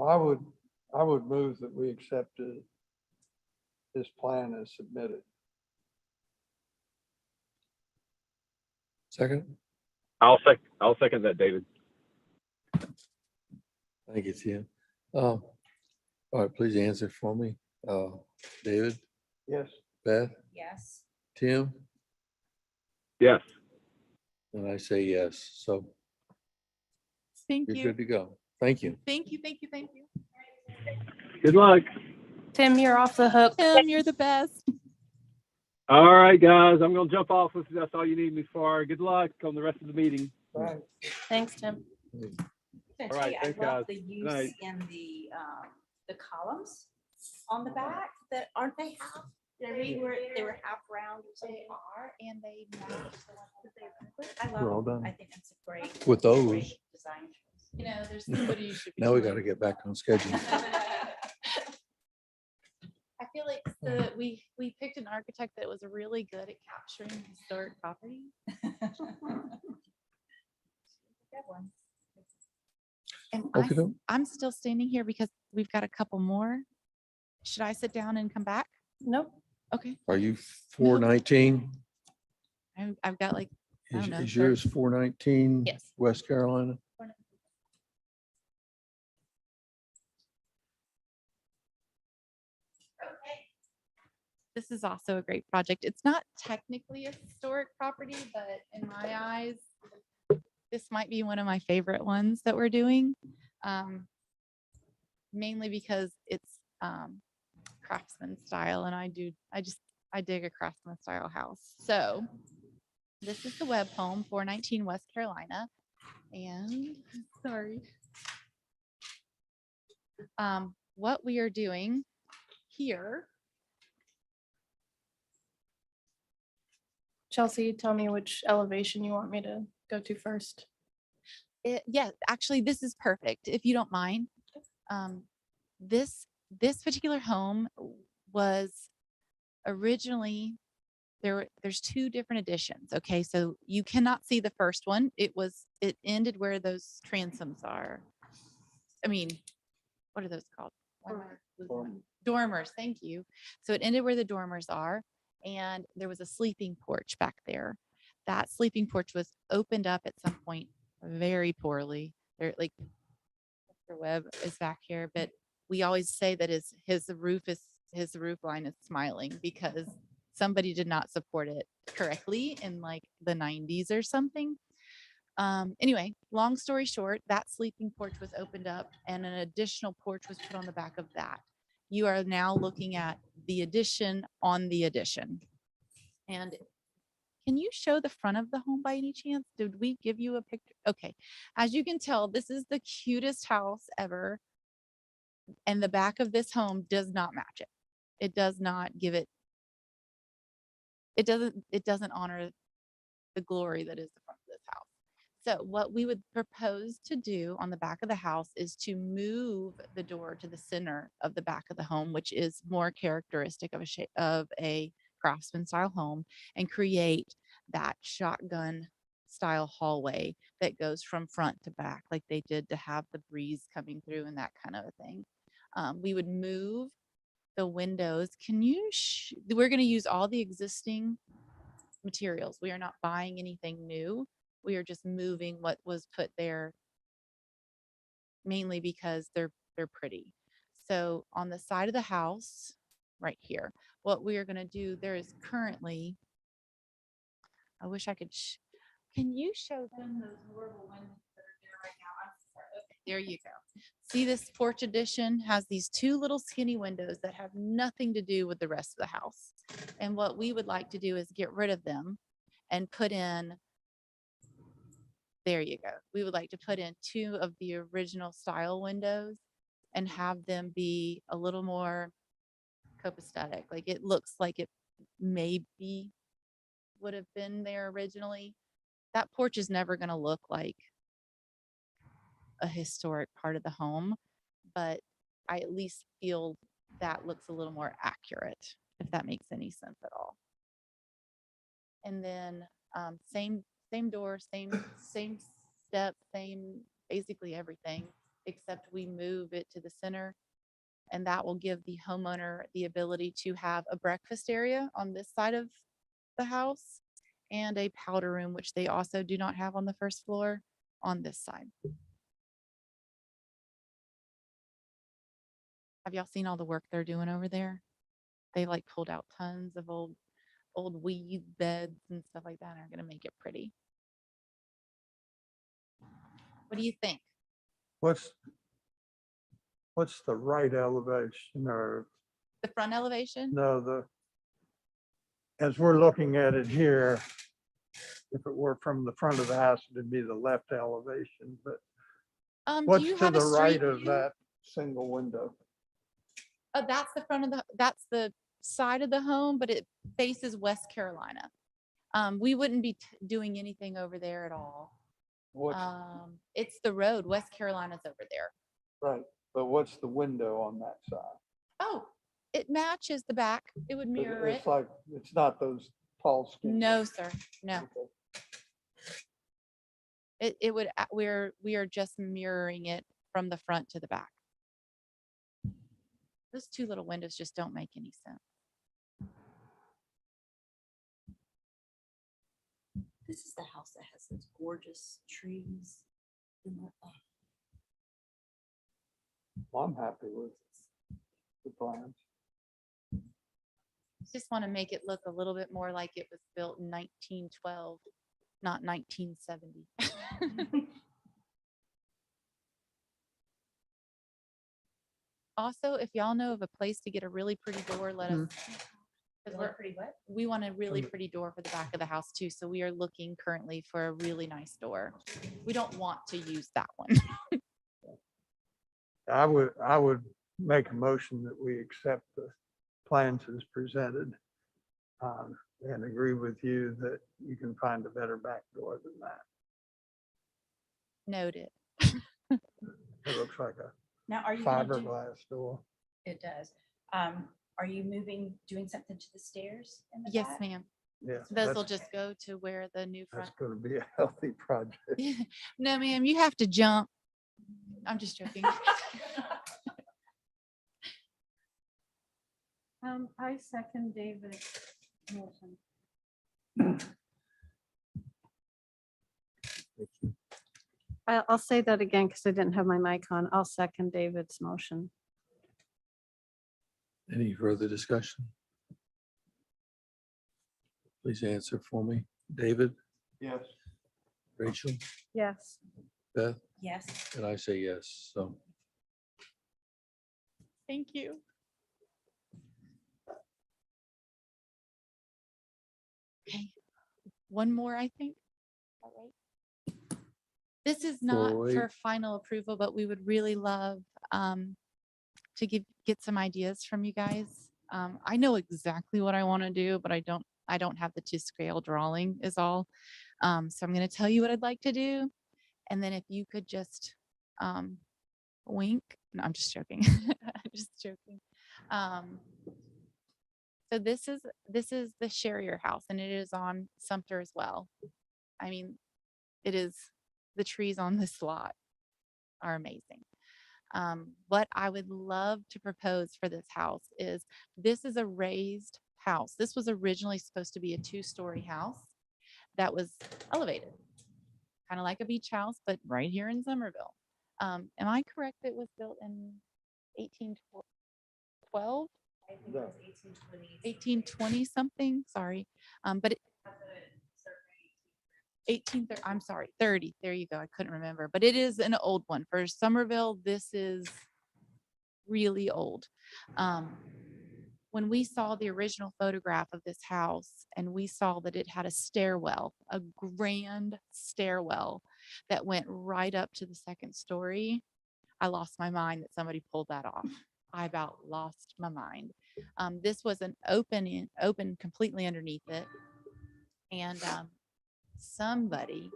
I would move that we accept this plan as submitted. Second? I'll second that, David. Thank you, Tim. All right, please answer for me. David, Yes. Beth, Yes. Tim, Yes. and I say yes. So Thank you're you. good to go. Thank you. Thank you. Thank you. Thank you. Good luck. Tim, you're off the hook. Tim, you're the best. All right, guys, I'm gonna jump off if that's all you need me for. Good luck on the rest of the meeting. Thanks. Thanks, Tim. All right, I thanks, love guys. the use Night. in the columns on the back that aren't they half? They were half round or something. are, and they match the ones that they I We're all love them. done. I think it's a great. With those. great Design choice. You know, there's somebody you should be. Now we doing. got to get back on schedule. I feel like we picked an architect that was really good at capturing historic property. Good one. And Okey-doke. I'm still standing here because we've got a couple more. Should I sit down and come back? Nope. Okay. Are you 419? I've got like, I don't know. Is yours 419? Yes. West Carolina? This is also a great project. It's not technically a historic property, but in my eyes, this might be one of my favorite ones that we're doing. Mainly because it's craftsman style, and I dig a craftsman style house. So this is the Webb home, 419 West Carolina. And sorry. What we are doing here. Chelsea, tell me which elevation you want me to go to first. Yeah, actually, this is perfect, if you don't mind. This particular home was originally, there's 2 different additions. Okay, so you cannot see the first one. It ended where those transoms are. I mean, what are those called? Why am I losing my- Dormers, thank you. So it ended where the dormers are, and there was a sleeping porch back there. That sleeping porch was opened up at some point very poorly. There, like, Mr. Webb is back here, but we always say that his roof line is smiling because somebody did not support it correctly in like the 90s or something. Anyway, long story short, that sleeping porch was opened up and an additional porch was put on the back of that. You are now looking at the addition on the addition. And can you show the front of the home by any chance? Did we give you a picture? Okay. As you can tell, this is the cutest house ever. And the back of this home does not match it. It does not give it. It doesn't honor the glory that is the front of this house. So what we would propose to do on the back of the house is to move the door to the center of the back of the home, which is more characteristic of a craftsman style home, and create that shotgun style hallway that goes from front to back like they did to have the breeze coming through and that kind of a thing. We would move the windows. We're going to use all the existing materials. We are not buying anything new. We are just moving what was put there mainly because they're pretty. So on the side of the house right here, what we are going to do, there is currently, I wish I could, can you show them those horrible windows that are there right now? I'm sorry. Okay, there you go. See, this porch addition has these two little skinny windows that have nothing to do with the rest of the house. And what we would like to do is get rid of them and put in, there you go. We would like to put in two of the original style windows and have them be a little more copacetic. Like it looks like it maybe would have been there originally. That porch is never going to look like a historic part of the home, but I at least feel that looks a little more accurate, if that makes any sense at all. And then same door, same step, same basically everything, except we move it to the center, and that will give the homeowner the ability to have a breakfast area on this side of the house and a powder room, which they also do not have on the first floor on this side. Have y'all seen all the work they're doing over there? They like pulled out tons of old weed beds and stuff like that and are going to make it pretty. What do you think? What's the right elevation or The front elevation? no, as we're looking at it here, if it were from the front of the house, it'd be the left elevation, but Do what's you to have a the right street of view? that single window? That's the front of that's the side of the home, but it faces West Carolina. We wouldn't be doing anything over there at all. What's It's the road. West Carolina's over there. right, but what's the window on that side? Oh, it matches the back. It would mirror it. It's like, it's not those tall skinny. No, sir. No. Okay. It would, we are just mirroring it from the front to the back. Those two little windows just don't make any sense. This is the house that has those gorgeous trees. Well, I'm happy with the plans. Just want to make it look a little bit more like it was built in 1912, not 1970. Also, if y'all know of a place to get a really pretty door, let us. 'Cause we want a really pretty door for the back of the house too. So we are looking currently for a really nice door. We don't want to use that one. I would make a motion that we accept the plans as presented. And agree with you that you can find a better back door than that. Noted. It looks like a Now, are you gonna do, fiberglass door. it does. Are you doing something to the stairs in the Yes, back? ma'am. Yeah, Those will that's, just go to where the new that's front. going to be a healthy project. No, ma'am, you have to jump. I'm just joking. I second David's motion. I'll say that again because I didn't have my mic on. I'll second David's motion. Any further discussion? Please answer for me. David, Yes. Rachel, Yes. Beth, Yes. and I say yes. So Thank you. Okay, one more, I think. All right. This is not Wait. for final approval, but we would really love to get some ideas from you guys. I know exactly what I want to do, but I don't have the to scale drawing is all. So I'm going to tell you what I'd like to do. And then if you could just wink. No, I'm just joking. I'm just joking. So this is the Sherrier house, and it is on Sumter as well. I mean, it is, the trees on this lot are amazing. What I would love to propose for this house is, this is a raised house. This was originally supposed to be a 2-story house that was elevated, kind of like a beach house, but right here in Somerville. Am I correct? It was built in 1812? I think it was 1820. 1820 something, sorry. But it, 1830, I'm sorry, 30. There you go. I couldn't remember, but it is an old one. For Somerville, this is really old. When we saw the original photograph of this house and we saw that it had a stairwell, a grand stairwell that went right up to the 2nd story, I lost my mind that somebody pulled that off. I about lost my mind. This was an open completely underneath it. And somebody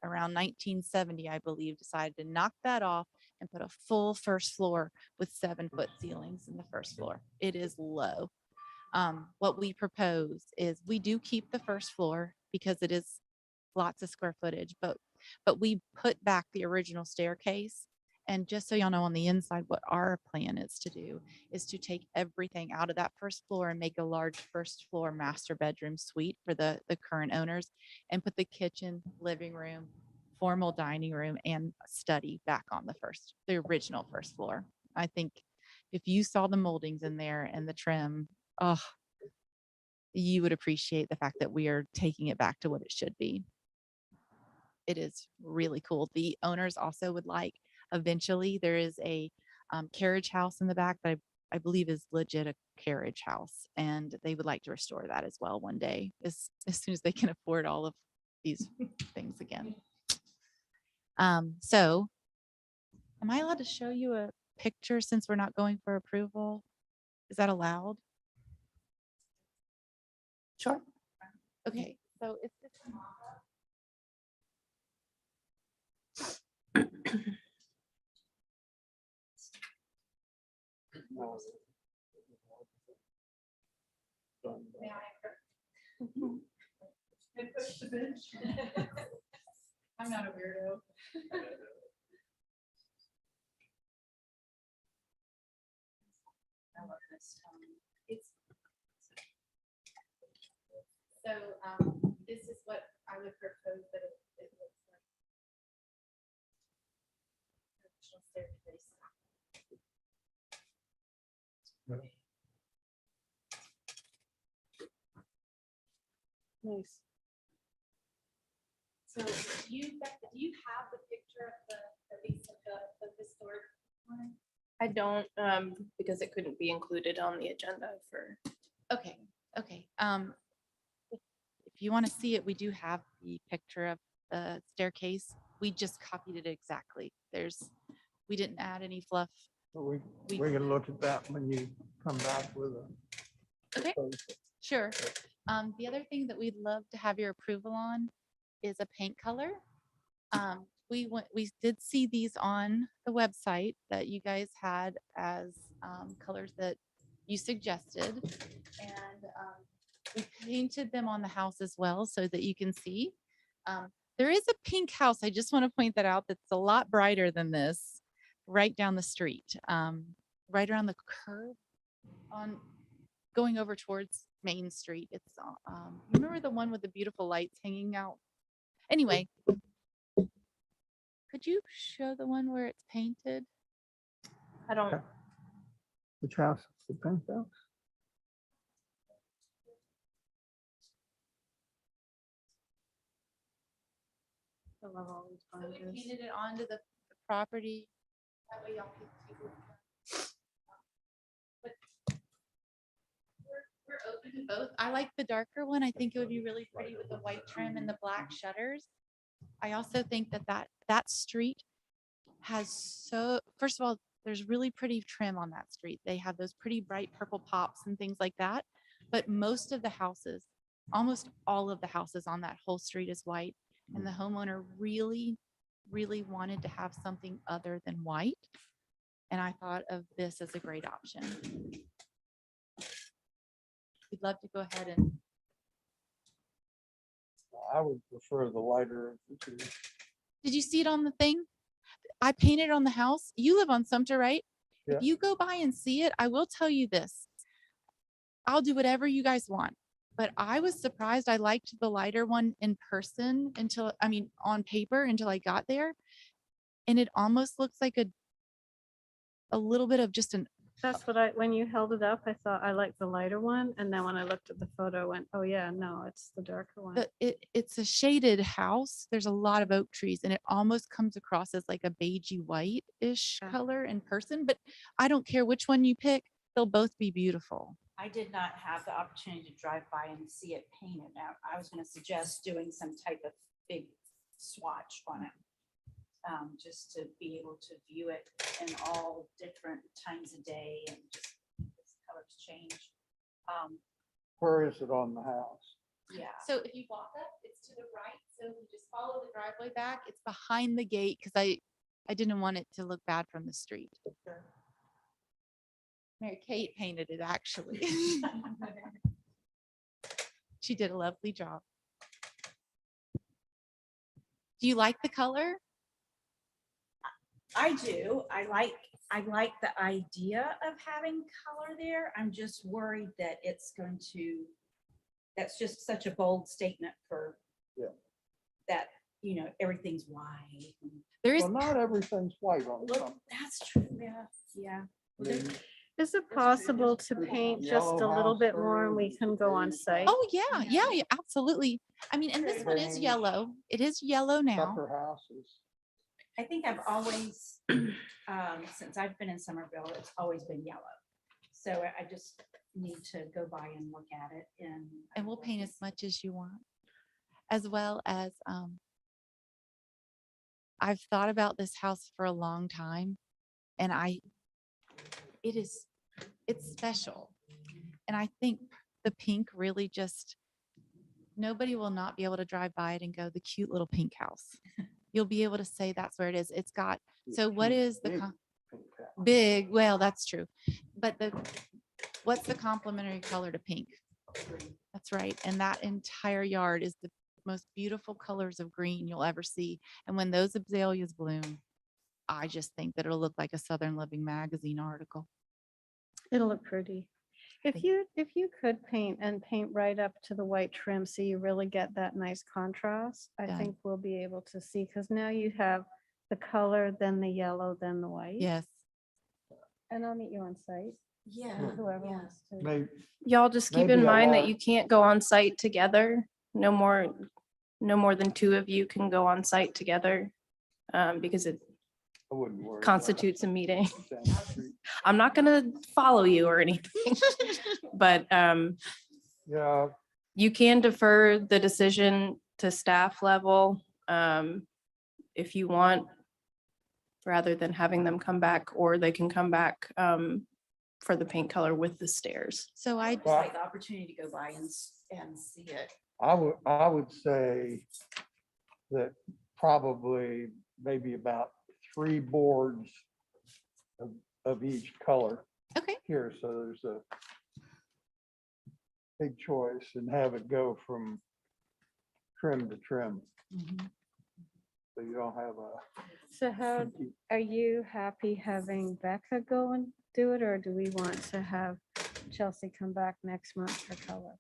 around 1970, I believe, decided to knock that off and put a full 1st floor with 7-foot ceilings in the 1st floor. It is low. What we propose is, we do keep the 1st floor because it is lots of square footage, but we put back the original staircase. And just so y'all know, on the inside, what our plan is to do is to take everything out of that 1st floor and make a large 1st floor master bedroom suite for the current owners, and put the kitchen, living room, formal dining room, and study back on the original 1st floor. I think if you saw the moldings in there and the trim, oh, you would appreciate the fact that we are taking it back to what it should be. It is really cool. The owners also would like, eventually, there is a carriage house in the back that I believe is legit a carriage house, and they would like to restore that as well one day, as soon as they can afford all of these things again. So am I allowed to show you a picture since we're not going for approval? Is that allowed? Sure. Okay, so it's this. I'm not a weirdo. So this is what I would propose that it looks like. Traditional staircase. Nice. So do you have the picture of the base of the historic one? I don't, because it couldn't be included on the agenda for. Okay, okay. If you want to see it, we do have the picture of the staircase. We just copied it exactly. We didn't add any fluff. We can look at that when you come back with a. Okay. Sure. The other thing that we'd love to have your approval on is a paint color. We did see these on the website that you guys had as colors that you suggested, and we painted them on the house as well so that you can see. There is a pink house. I just want to point that out. That's a lot brighter than this. right down the street, right around the curve on going over towards Main Street. It's, remember the one with the beautiful lights hanging out? Anyway, could you show the one where it's painted? I don't, Which house? The penthouse? I love all these So we binders. painted it onto the property. That way y'all can take a look at it. But we're open to both. I like the darker one. I think it would be really pretty with the white trim and the black shutters. I also think that street has first of all, there's really pretty trim on that street. They have those pretty bright purple pops and things like that. But most of the houses, almost all of the houses on that whole street is white. And the homeowner really, really wanted to have something other than white. And I thought of this as a great option. We'd love to go ahead and, I would prefer the lighter of the two. did you see it on the thing? I painted on the house. You live on Sumter, right? Yeah. If you go by and see it, I will tell you this. I'll do whatever you guys want. But I was surprised. I liked the lighter one in person on paper until I got there. And it almost looks like a little bit of just That's what when you held it up, I thought I liked the lighter one. And then when I looked at the photo, I went, oh yeah, no, it's the darker one. it's a shaded house. There's a lot of oak trees and it almost comes across as like a beigey white-ish Yeah. color in person, but I don't care which one you pick. They'll both be beautiful. I did not have the opportunity to drive by and see it painted. Now, I was going to suggest doing some type of big swatch on it. Just to be able to view it in all different times of day and just its colors change. Where is it on the house? Yeah. So if you walk up, it's to the right. So if you just follow the driveway back, it's behind the gate because I didn't want it to look bad from the street. Mary Kate painted it actually. She did a lovely job. Do you like the color? I do. I like the idea of having color there. I'm just worried that that's just such a bold statement for that, everything's white. There is Well, not everything's white on Well, some. that's true. Yeah. I mean, Is it possible to paint just a Yellow little house bit more and there, we can go on site? Oh, yeah, absolutely. I mean, and this one is Beige. yellow. It is yellow now. Supper houses. I think I've always, since I've been in Somerville, it's always been yellow. So I just need to go by and look at it And we'll paint as much as you want. As well as, I've thought about this house for a long time and it's special. And I think the pink really nobody will not be able to drive by it and go, the cute little pink house. You'll be able to say that's where it is. It's got, so what is the big, well, that's true. But what's the complementary color to pink? That's right. And that entire yard is the most beautiful colors of green you'll ever see. And when those azaleas bloom, I just think that it'll look like a Southern Living magazine article. It'll look pretty. If you could paint right up to the white trim, so you really get that nice contrast, I Done. think we'll be able to see, because now you have the color, then the yellow, then the white. Yes. And I'll meet you on site. Yeah. Whoever wants to. Maybe, y'all just keep in Maybe a mind that lot. you can't go on site together. No more than two of you can go on site together, because it I wouldn't worry. about constitutes a meeting. it down the street. I'm not gonna follow you or anything, but Yeah, you can defer the decision to staff level if you want, rather than having them come back, or they can come back for the paint color with the stairs. So I Just like the opportunity to go by and see it. I would say that probably maybe about 3 boards of each color okay. here, so there's a big choice, and have it go from trim to trim. So you don't have a. So how, are you happy having Becca go and do it, or do we want to have Chelsea come back next month for color?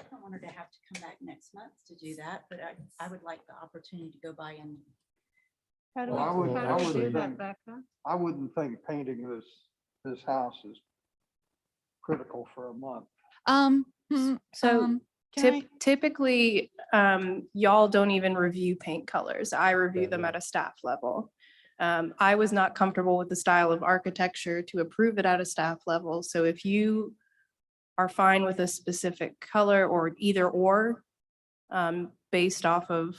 I don't want her to have to come back next month to do that, but I would like the opportunity to go by and How do Well, I would- we, I how do we would do that, think- Becca? I wouldn't think painting this house is critical for a month. So can I- typically, y'all don't even review paint colors. I review them Yeah. at a staff level. I was not comfortable with the style of architecture to approve it at a staff level. So if you are fine with a specific color or either or, based off of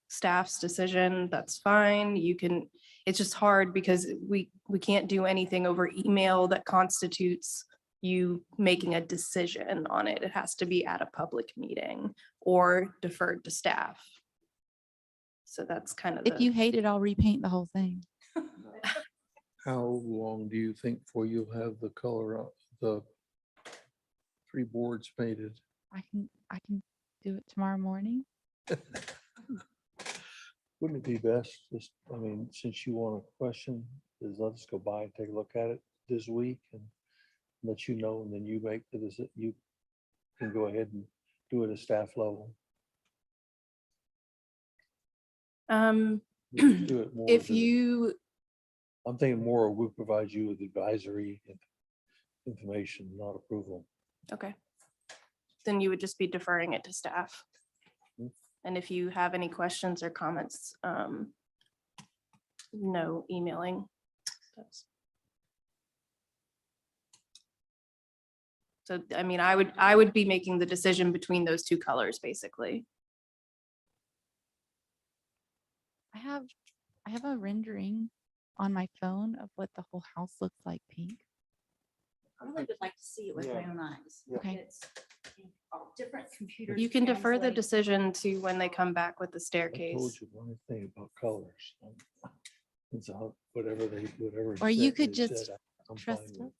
staff's decision, that's fine. You can, it's just hard because we can't do anything over email that constitutes you making a decision on it. It has to be at a public meeting or deferred to staff. So that's kind of If the, you hate it, I'll repaint the whole thing. How long do you think before you'll have the color, the 3 boards painted? I can do it tomorrow morning. Wouldn't it be best, just, I mean, since you want a question, is let us go by and take a look at it this week and let you know, and then you make the decision, you can go ahead and do it at staff level. Do it more if as a- you, I'm thinking more, we'll provide you with advisory information, not approval. okay, then you would just be deferring it to staff. Hmm. And if you have any questions or comments, no emailing. So, I mean, I would be making the decision between those 2 colors, basically. I have a rendering on my phone of what the whole house looks like pink. I really would like to see it with my own eyes. Yeah. Okay. It's all different computers. You can defer the translate. decision to when they come back with the I staircase. told you one thing about colors. It's whatever whatever. Or you said, could they just said, I'm Trust fine with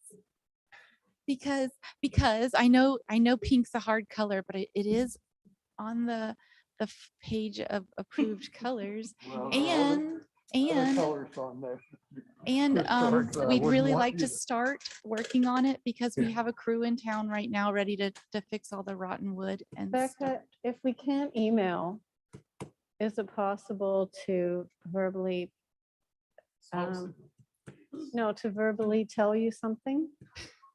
us. Because I know pink's a hard color, but it is on the page of approved colors. Well, And other colors on there. And Historic, I we'd wouldn't really want like you to to- start working on it because we Yeah. have a crew in town right now ready to fix all the rotten wood and Becca, stuff. if we can't email, is it possible to verbally, no, to verbally tell you something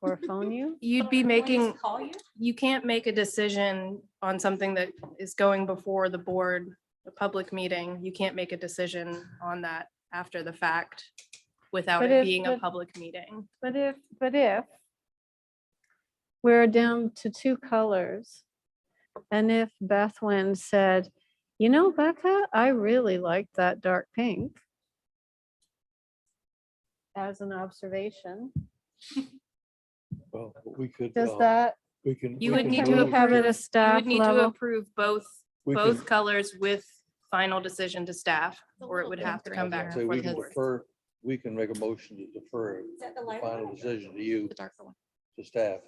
or phone you? You'd be Employees making, Call you? you can't make a decision on something that is going before the board, a public meeting. You can't make a decision on that after the fact without But it if- being a but- public meeting. But if we're down to 2 colors, and if Bethwyn said, you know, Becca, I really like that dark pink. As an observation, Well, we could. does that, We can. You we would can need can to we have it approve- a You staff would need to level? approve both we both can- colors with final decision to staff, a or it little would bit have to come back grayer. So before we the can board. defer, we can make a motion to defer Is that the the light final one? decision to you, The darker one. to staff.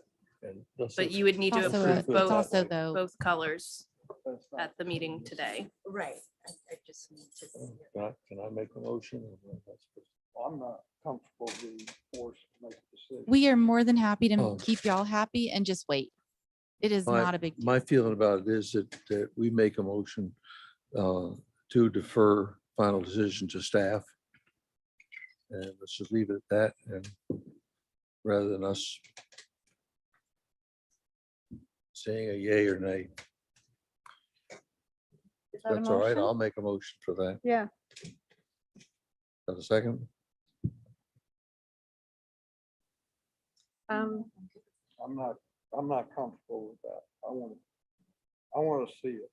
And let's But just- you would need to Also, approve it's it's both, also though, both colors That's not- at the meeting today. Right. I just need to see it. Can I make a motion? I'm not comfortable being forced to make a decision. we are more than happy to Oh. keep y'all happy and just wait. It is My- not a big deal. My feeling about it is that we make a motion to defer final decision to staff. And let's just leave it at that, and rather than us saying a yay or nay. Is that a That's all right. motion? I'll make a motion for that. Yeah, Got a second? um, I'm not comfortable with that. I want to see it.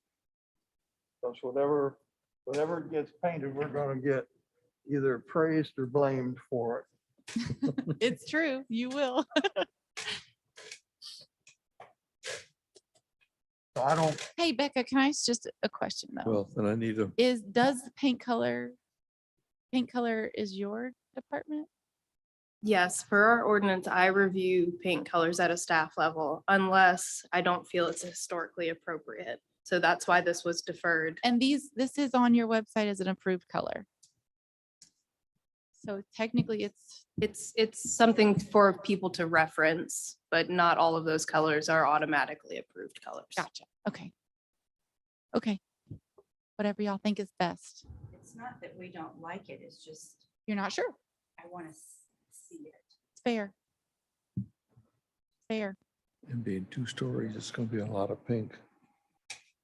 Because whatever gets painted, we're gonna get either praised or blamed for it. It's true, you will. So I don't, Hey, Becca, can I ask just a question though? Well, then I need to, Does the paint color is your department? Yes, per our ordinance, I review paint colors at a staff level unless I don't feel it's historically appropriate. So that's why this was deferred. And this is on your website as an approved color. So technically It's something for people to reference, but not all of those colors are automatically approved colors. gotcha. Okay. Okay. Whatever y'all think is best. It's not that we don't like it, it's just, You're not sure. I want to see it. It's fair. Fair. And being 2 stories, it's gonna be a lot of pink.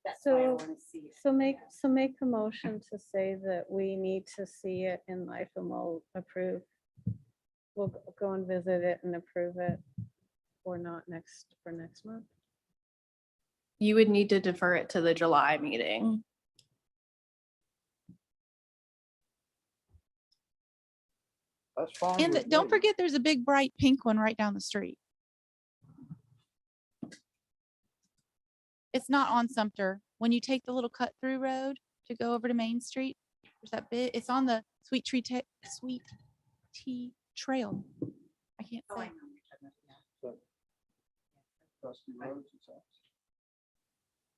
That's why I So- want to see it. So make a motion to say that we need to see it in life and we'll approve. We'll go and visit it and approve it or not for next month. You would need to defer it to the July meeting. That's fine. And with don't me. forget, there's a big bright pink one right down the street. It's not on Sumter. When you take the little cut through road to go over to Main Street, there's that bit, it's on the Sweet Tea Trail. I can't Oh, I say. know what you're talking about. Dusty roads and stuff.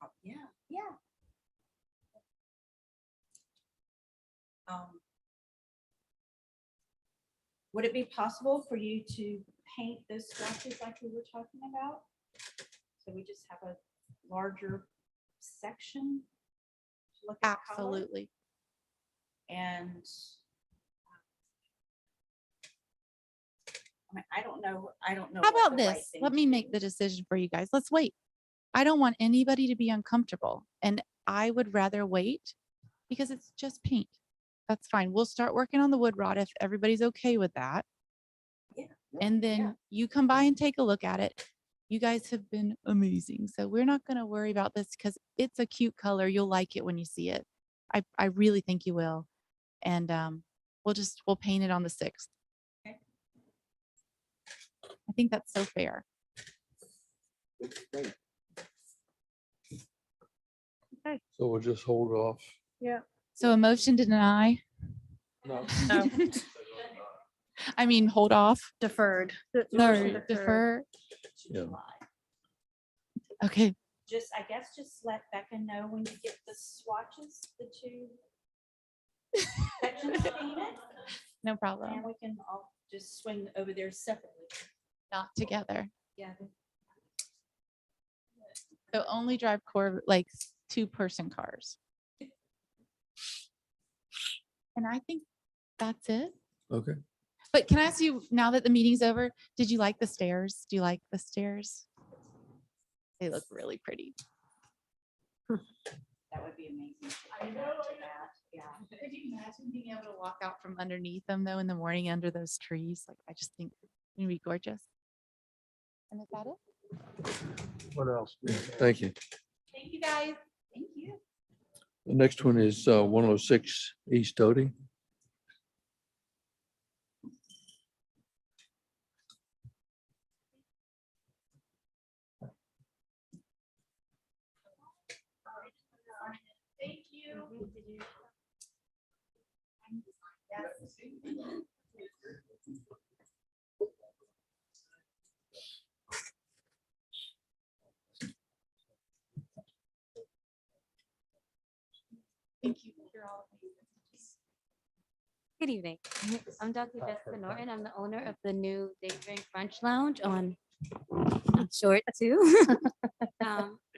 Oh, yeah, yeah. Would it be possible for you to paint those swatches like we were talking about? So we just have a larger section to look at color? Absolutely. And I mean, I don't know. How what about the right this? thing Let to me do. make the decision for you guys. Let's wait. I don't want anybody to be uncomfortable and I would rather wait because it's just paint. That's fine. We'll start working on the wood rod if everybody's okay with that. Yeah. And then you come by and take a look at it. You guys have been amazing. So we're not going to worry about this because it's a cute color. You'll like it when you see it. I really think you will. And we'll paint it on the 6th. Okay. I think that's so fair. So we'll just hold off. Yeah. So a motion to deny, No. No, I mean, hold off, deferred. sorry, defer. Yeah. Okay, I guess just let Becca know when you get the swatches, the 2 sections painted, no problem. and we can all just swing over there separately. Not together. Yeah. So only drive like 2-person cars. And I think that's it. Okay. But can I ask you, now that the meeting's over, did you like the stairs? Do you like the stairs? They look really pretty. That would be amazing. I know that. Yeah. Could you imagine being able to walk out from underneath them though in the morning under those trees? Like, I just think it'd be gorgeous. And is that it? What else? Thank you. Thank you, guys. Thank you. The next one is 106 East Doty. Thank you. Thank you. You're all amazing. Good evening. I'm Dr. Jessica Norton. I'm the owner of the new Day Drink Brunch Lounge on short too.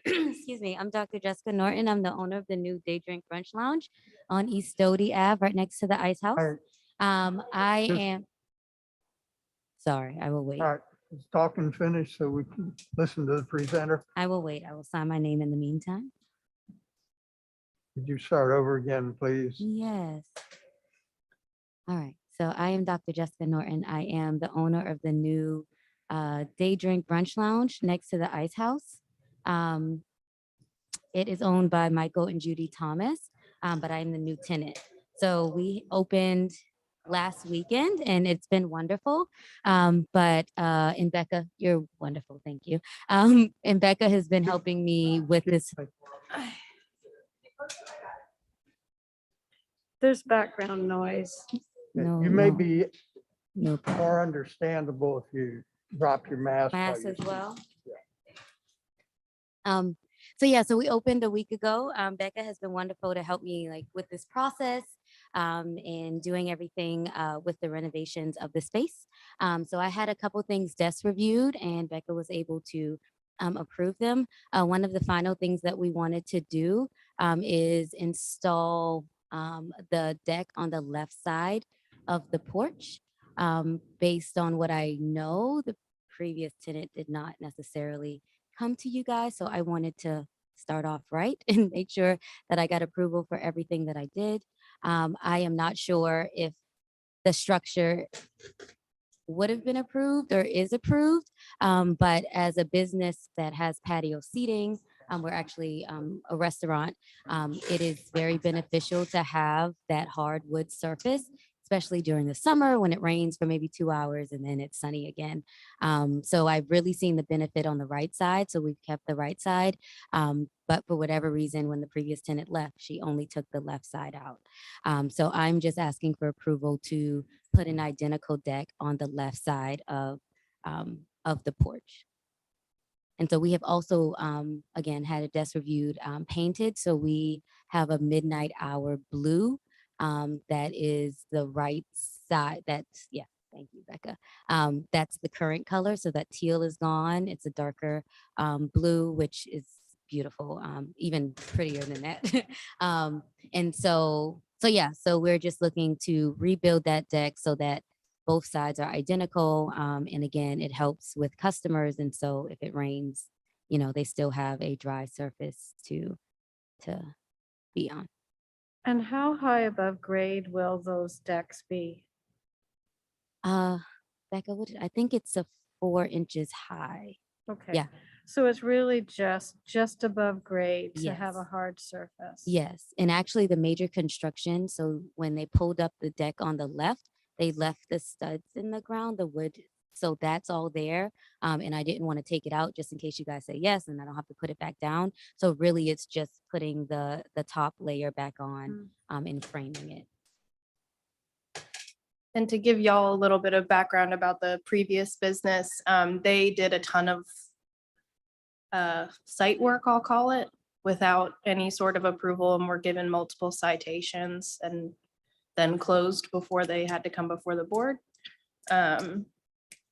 Excuse me. I'm Dr. Jessica Norton. I'm the owner of the new Day Drink Brunch Lounge on East Doty Ave, right next to the Ice House. I Just- am. Sorry, I will wait. All right, is talking finished so we can listen to the presenter? I will wait. I will sign my name in the meantime. Could you start over again, please? Yes. All right. So I am Dr. Jessica Norton. I am the owner of the new Day Drink Brunch Lounge next to the Ice House. It is owned by Michael and Judy Thomas, but I'm the new tenant. So we opened last weekend and it's been wonderful. And Becca, you're wonderful. Thank you. And Becca has been helping me with this. There's background noise. No, You may no, be no problem. more understandable if you drop your mask. while Mask you're as well. speaking. So yeah, so we opened a week ago. Becca has been wonderful to help me like with this process and doing everything with the renovations of the space. So I had a couple things desk reviewed, and Becca was able to approve them. One of the final things that we wanted to do is install the deck on the left side of the porch. Based on what I know, the previous tenant did not necessarily come to you guys. So I wanted to start off right and make sure that I got approval for everything that I did. I am not sure if the structure would have been approved or is approved. But as a business that has patio seating, we're actually a restaurant. It is very beneficial to have that hardwood surface, especially during the summer when it rains for maybe 2 hours and then it's sunny again. So I've really seen the benefit on the right side. So we've kept the right side. But for whatever reason, when the previous tenant left, she only took the left side out. So I'm just asking for approval to put an identical deck on the left side of the porch. And so we have also, again, had a desk reviewed, painted. So we have a midnight hour blue that is the right side. That's, yeah, thank you, Becca. That's the current color. So that teal is gone. It's a darker blue, which is beautiful, even prettier than that. And so yeah, so we're just looking to rebuild that deck so that both sides are identical. And again, it helps with customers. And so if it rains, you know, they still have a dry surface to be on. And how high above grade will those decks be? Becca, I think it's a 4 inches high. Okay. Yeah. So it's really just above grade to have a Yes. hard surface. Yes, and actually the major construction, so when they pulled up the deck on the left, they left the studs in the ground, the wood. So that's all there. And I didn't want to take it out just in case you guys say yes, and I don't have to put it back down. So really it's just putting the top layer back on and framing it. And to give y'all a little bit of background about the previous business, they did a ton of site work, I'll call it, without any sort of approval, and were given multiple citations and then closed before they had to come before the board.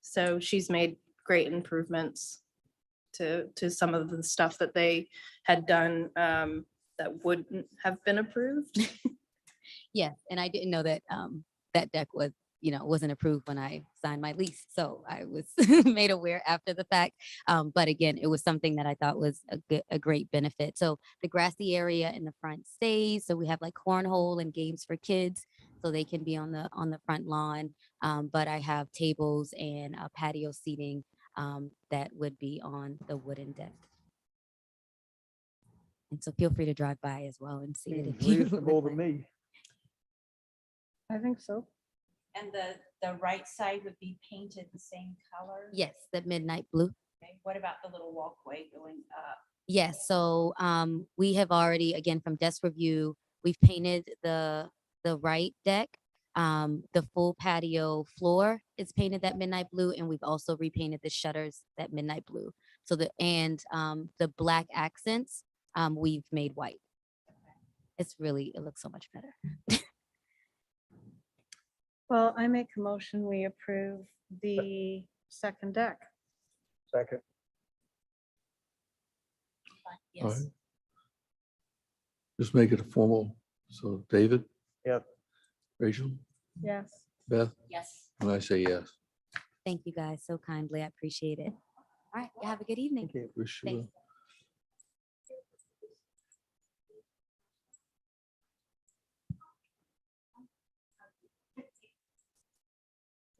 So she's made great improvements to some of the stuff that they had done that wouldn't have been approved. Yeah, and I didn't know that that deck was, you know, wasn't approved when I signed my lease. So I was made aware after the fact. But again, it was something that I thought was a great benefit. So the grassy area in the front stays. So we have like cornhole and games for kids, so they can be on the front lawn. But I have tables and patio seating that would be on the wooden deck. And so feel free to drive by as well and see it Seems if you reasonable would to like. me. I think so. And the right side would be painted the same color? Yes, the midnight blue. Okay, what about the little walkway going up? Yes, so we have already, again, from desk review, we've painted the right deck. The full patio floor is painted that midnight blue, and we've also repainted the shutters that midnight blue. So the black accents, we've made white. It looks so much better. Well, I make a motion, we approve the second deck. Second. All Yes. right. Just make it a formal. So David, Yep. Rachel, Yes. Beth, Yes. and I say yes. Thank you guys so kindly. I appreciate it. All right, you have a good evening. Thank you. We sure will. Thanks.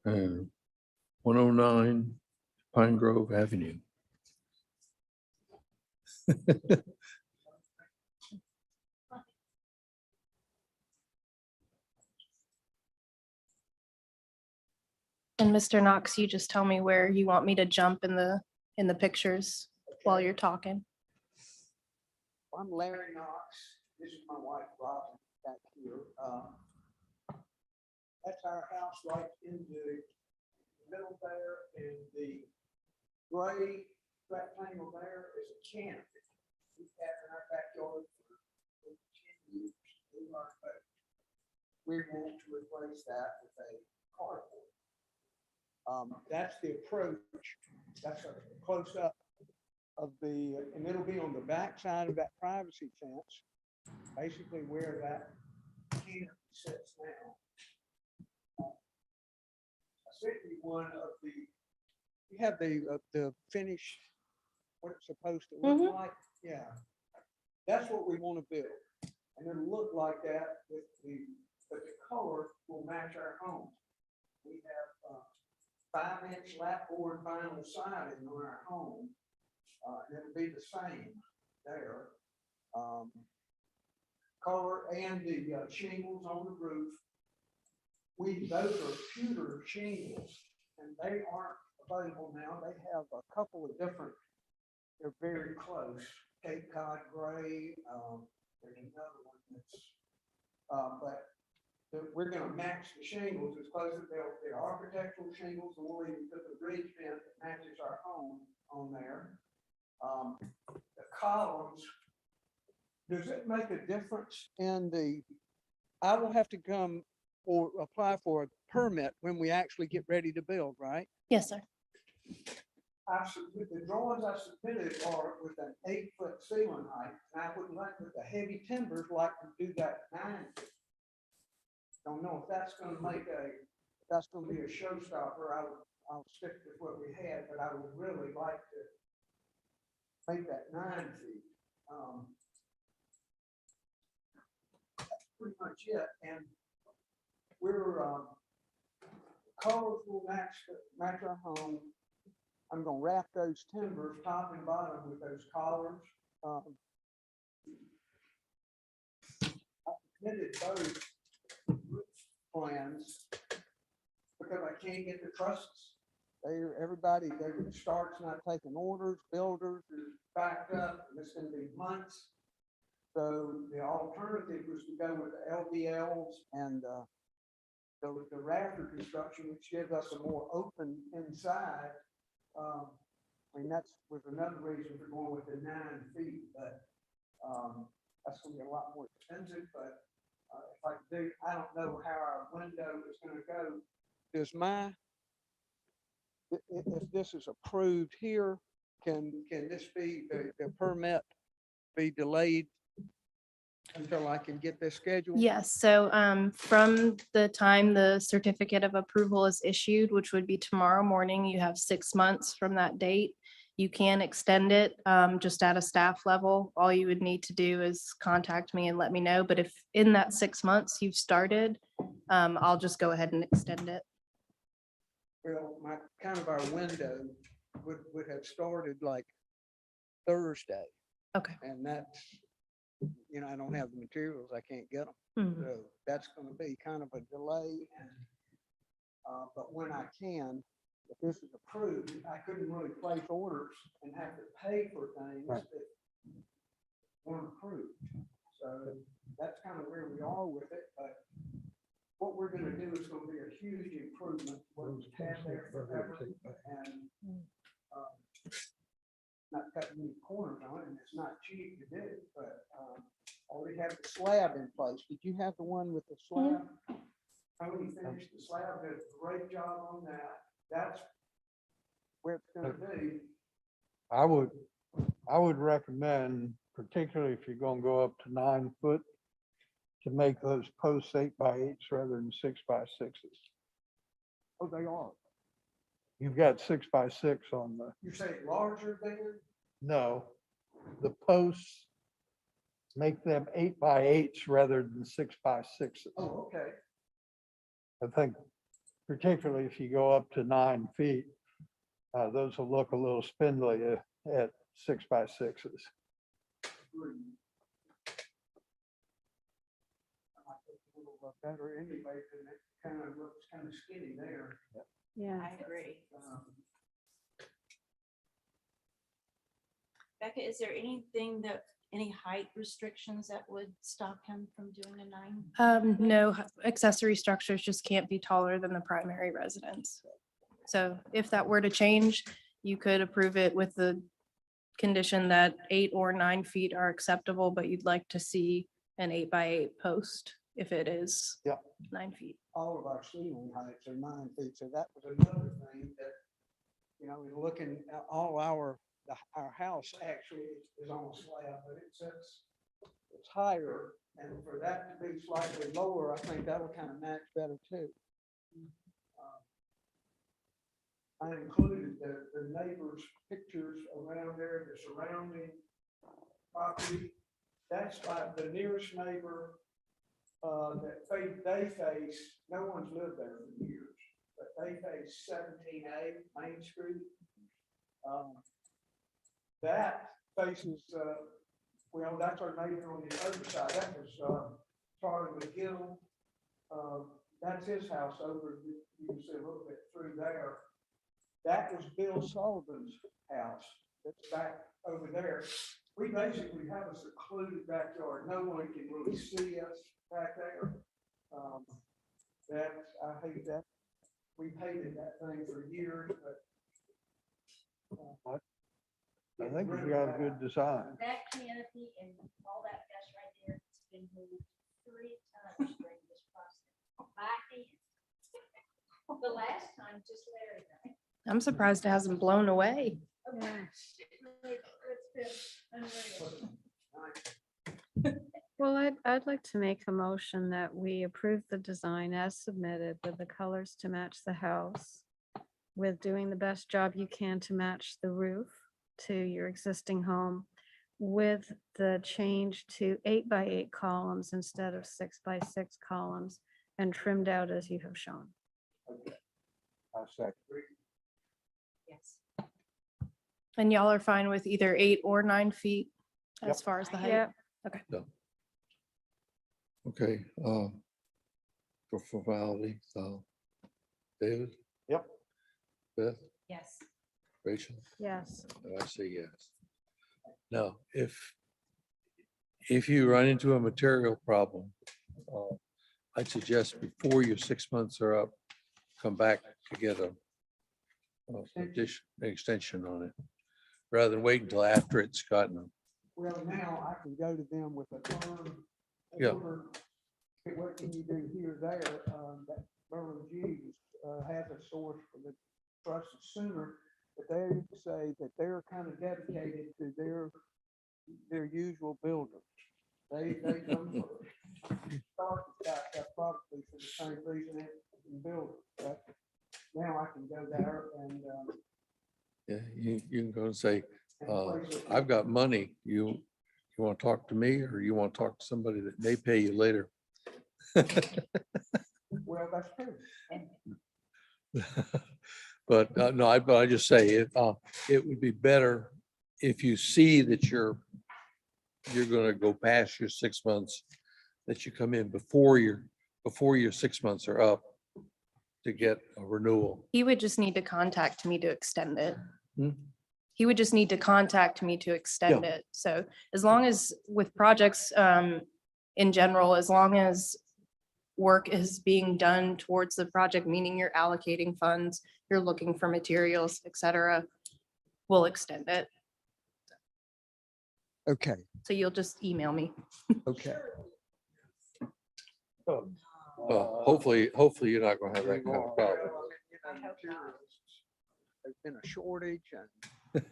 And 109 Pine Grove Avenue. And Mr. Knox, you just tell me where you want me to jump in the pictures while you're talking. I'm Larry Knox. This is my wife, Robin, back here. That's our house right in the middle there, and the gray rectangle there is a canopy. We've backyard for 10 years. We want to replace that with a carport. That's the approach. That's a close up of the, and it'll be on the back side of that privacy fence, basically where that canopy sits now. I sent you one of the, you have the finished, what it's supposed to look like. Yeah. That's what we want to build. And it'll look like that with but the color will match our home. We have 5-inch lapboard vinyl siding on our home. And it'll be the same there. Color and the shingles on the roof. Those are pewter shingles and they aren't available now. They have a couple of different, they're very close. Cape Cod gray, there's another one that's, but we're gonna match the shingles as close as they're architectural shingles, and we'll even put the ridge fence that matches our home on there. The columns, does it make a difference in I will have to come or apply for a permit when we actually get ready to build, right? Yes, sir. The drawings I submitted are with an 8-foot ceiling height, and I would like with the heavy timbers like to do that 9 feet. Don't know if that's gonna that's gonna be a showstopper. I'll stick with what we had, but I would really like to make that 9 feet. That's pretty much it, and we're colors will match our home. I'm gonna wrap those timbers top and bottom with those collars. I submitted those plans because I can't get the trusses. Everybody starts not taking orders, builders is backed up, and it's gonna be months. So the alternative was to go with the LVLs and the rafter construction, which gives us a more open inside. I mean, was another reason for going with the 9 feet, but that's gonna be a lot more expensive, but if I do, I don't know how our window is gonna go. If this is approved here, can this be, the permit be delayed until I can get this scheduled? Yes, so from the time the certificate of approval is issued, which would be tomorrow morning, you have 6 months from that date. You can extend it just at a staff level. All you would need to do is contact me and let me know. But if in that 6 months you've started, I'll just go ahead and extend it. Well, our window would have started like Thursday. Okay. And that's, I don't have the materials, I can't get them. Mhm. So that's gonna be kind of a delay. And but when I can, if this is approved, I couldn't really place orders and have to pay for things that weren't approved. So that's kind of where we are with it, but what we're gonna do is gonna be a huge improvement. What was had there forever, and not cutting any corners on it, and it's not cheap to do, but already have the slab in place. Did you have the one with the slab? Tony finished the slab, did a great job on that. That's where it's gonna be. I would recommend, particularly if you're gonna go up to 9 foot, to make those posts 8x8s rather than 6x6s. Oh, they are. You've got 6x6 on the, You say larger than? no, the posts, make them 8x8s rather than 6x6s. Oh, okay. I think particularly if you go up to 9 feet, those will look a little spindly at 6x6s. Better anyway, than it kind of looks kind of skinny there. Yeah. I agree. Becca, is there anything any height restrictions that would stop him from doing a 9? No, accessory structures just can't be taller than the primary residence. So if that were to change, you could approve it with the condition that 8 or 9 feet are acceptable, but you'd like to see an 8x8 post if it is Yep. 9 feet. All of our ceiling heights are 9 feet, so that was another thing that, you know, in looking at all our house actually is on a slab, but it's higher, and for that to be slightly lower, I think that'll kind of match better too. I included the neighbors' pictures around there, the surrounding property. That's like the nearest neighbor they face, no one's lived there for years, but they face 17A Main Street. That faces, well, that's our neighbor on the other side. That was Charlie McGill. That's his house over, you can see a little bit through there. That was Bill Sullivan's house. That's back over there. We basically have a secluded backyard. No one can really see us back there. I hate that. We hated that thing for years, but. I think we got a good design. That canopy and all that mess right there has been moved 3 times during this process. By hand. The last time, just Larry and I. I'm surprised it hasn't blown away. It's been unreal. Well, I'd like to make a motion that we approve the design as submitted with the colors to match the house, with doing the best job you can to match the roof to your existing home, with the change to 8x8 columns instead of 6x6 columns, and trimmed out as you have shown. I second. Yes. And y'all are fine with either 8 or 9 feet as Yep. far as the height? Yeah. Okay. Okay, for formality, David, Yep. Beth, Yes. Rachel, Yes. and I say yes. Now, if you run into a material problem, I'd suggest before your 6 months are up, come back to get a extension on it, rather than wait until after it's gotten. Well, now I can go to them with a firm Yeah. order. Hey, what can you do here, there? That Berlin Jews has a source for the trusted sooner, but they say that they're kind of dedicated to their usual builder. They come first. Start that probably for the same reason and build it. But now I can go there and Yeah, you can go and say, place it. I've got money. You want to talk to me, or you want to talk to somebody that may pay you later? Well, that's true. But no, but I just say it would be better if you see that you're going to go past your 6 months, that you come in before your 6 months are up to get a renewal. He would just need to contact me to extend it. Hmm? He would just need to contact me to extend it. So as long as with projects in general, as long as work is being done towards the project, meaning you're allocating funds, you're looking for materials, et cetera, we'll extend it. Okay, So you'll just email me. okay. Well, hopefully you're not going to have that kind of problem. There's been a shortage and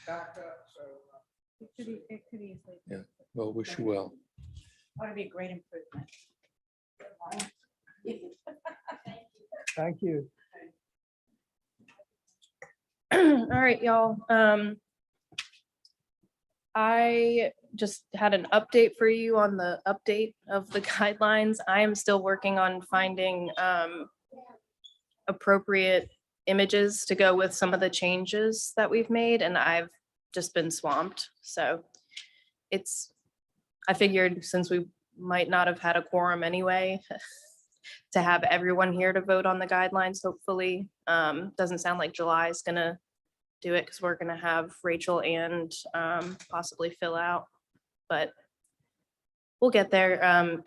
backup, so. It could easily. Yeah, well, wish you well. Ought to be a great improvement. Thank you. All right, y'all. I just had an update for you on the update of the guidelines. I am still working on finding appropriate images to go with some of the changes that we've made, and I've just been swamped. So I figured since we might not have had a quorum anyway, to have everyone here to vote on the guidelines, hopefully. Doesn't sound like July is gonna do it because we're gonna have Rachel and possibly Phil out, but we'll get there.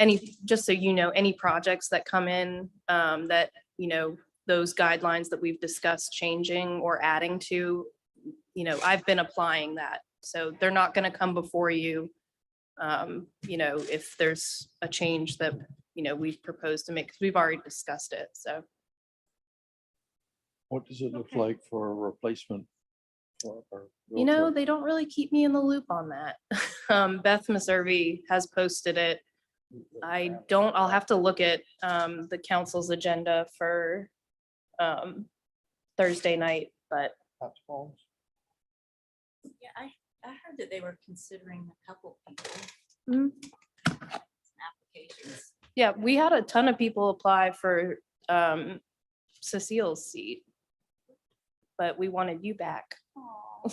Just so you know, any projects that come in that, those guidelines that we've discussed changing or adding to, I've been applying that. So they're not going to come before you. If there's a change that, we've proposed to make, because we've already discussed it. So What does it look Okay. like for a replacement? for our realtor? they don't really keep me in the loop on that. Beth Meservey has posted it. I'll have to look at the council's agenda for Thursday night, but Yeah, I heard that they were considering a couple people. Mhm. Some applications. yeah, we had a ton of people apply for Cecile's seat. But we wanted you back. Aw.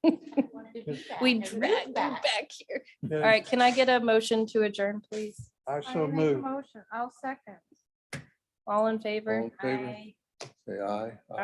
Wanted to be back We and dragged you back. back here. All right, can I get a motion to adjourn, please? I I so make a move. motion. I'll second. All in favor? All in favor? I- Say aye. All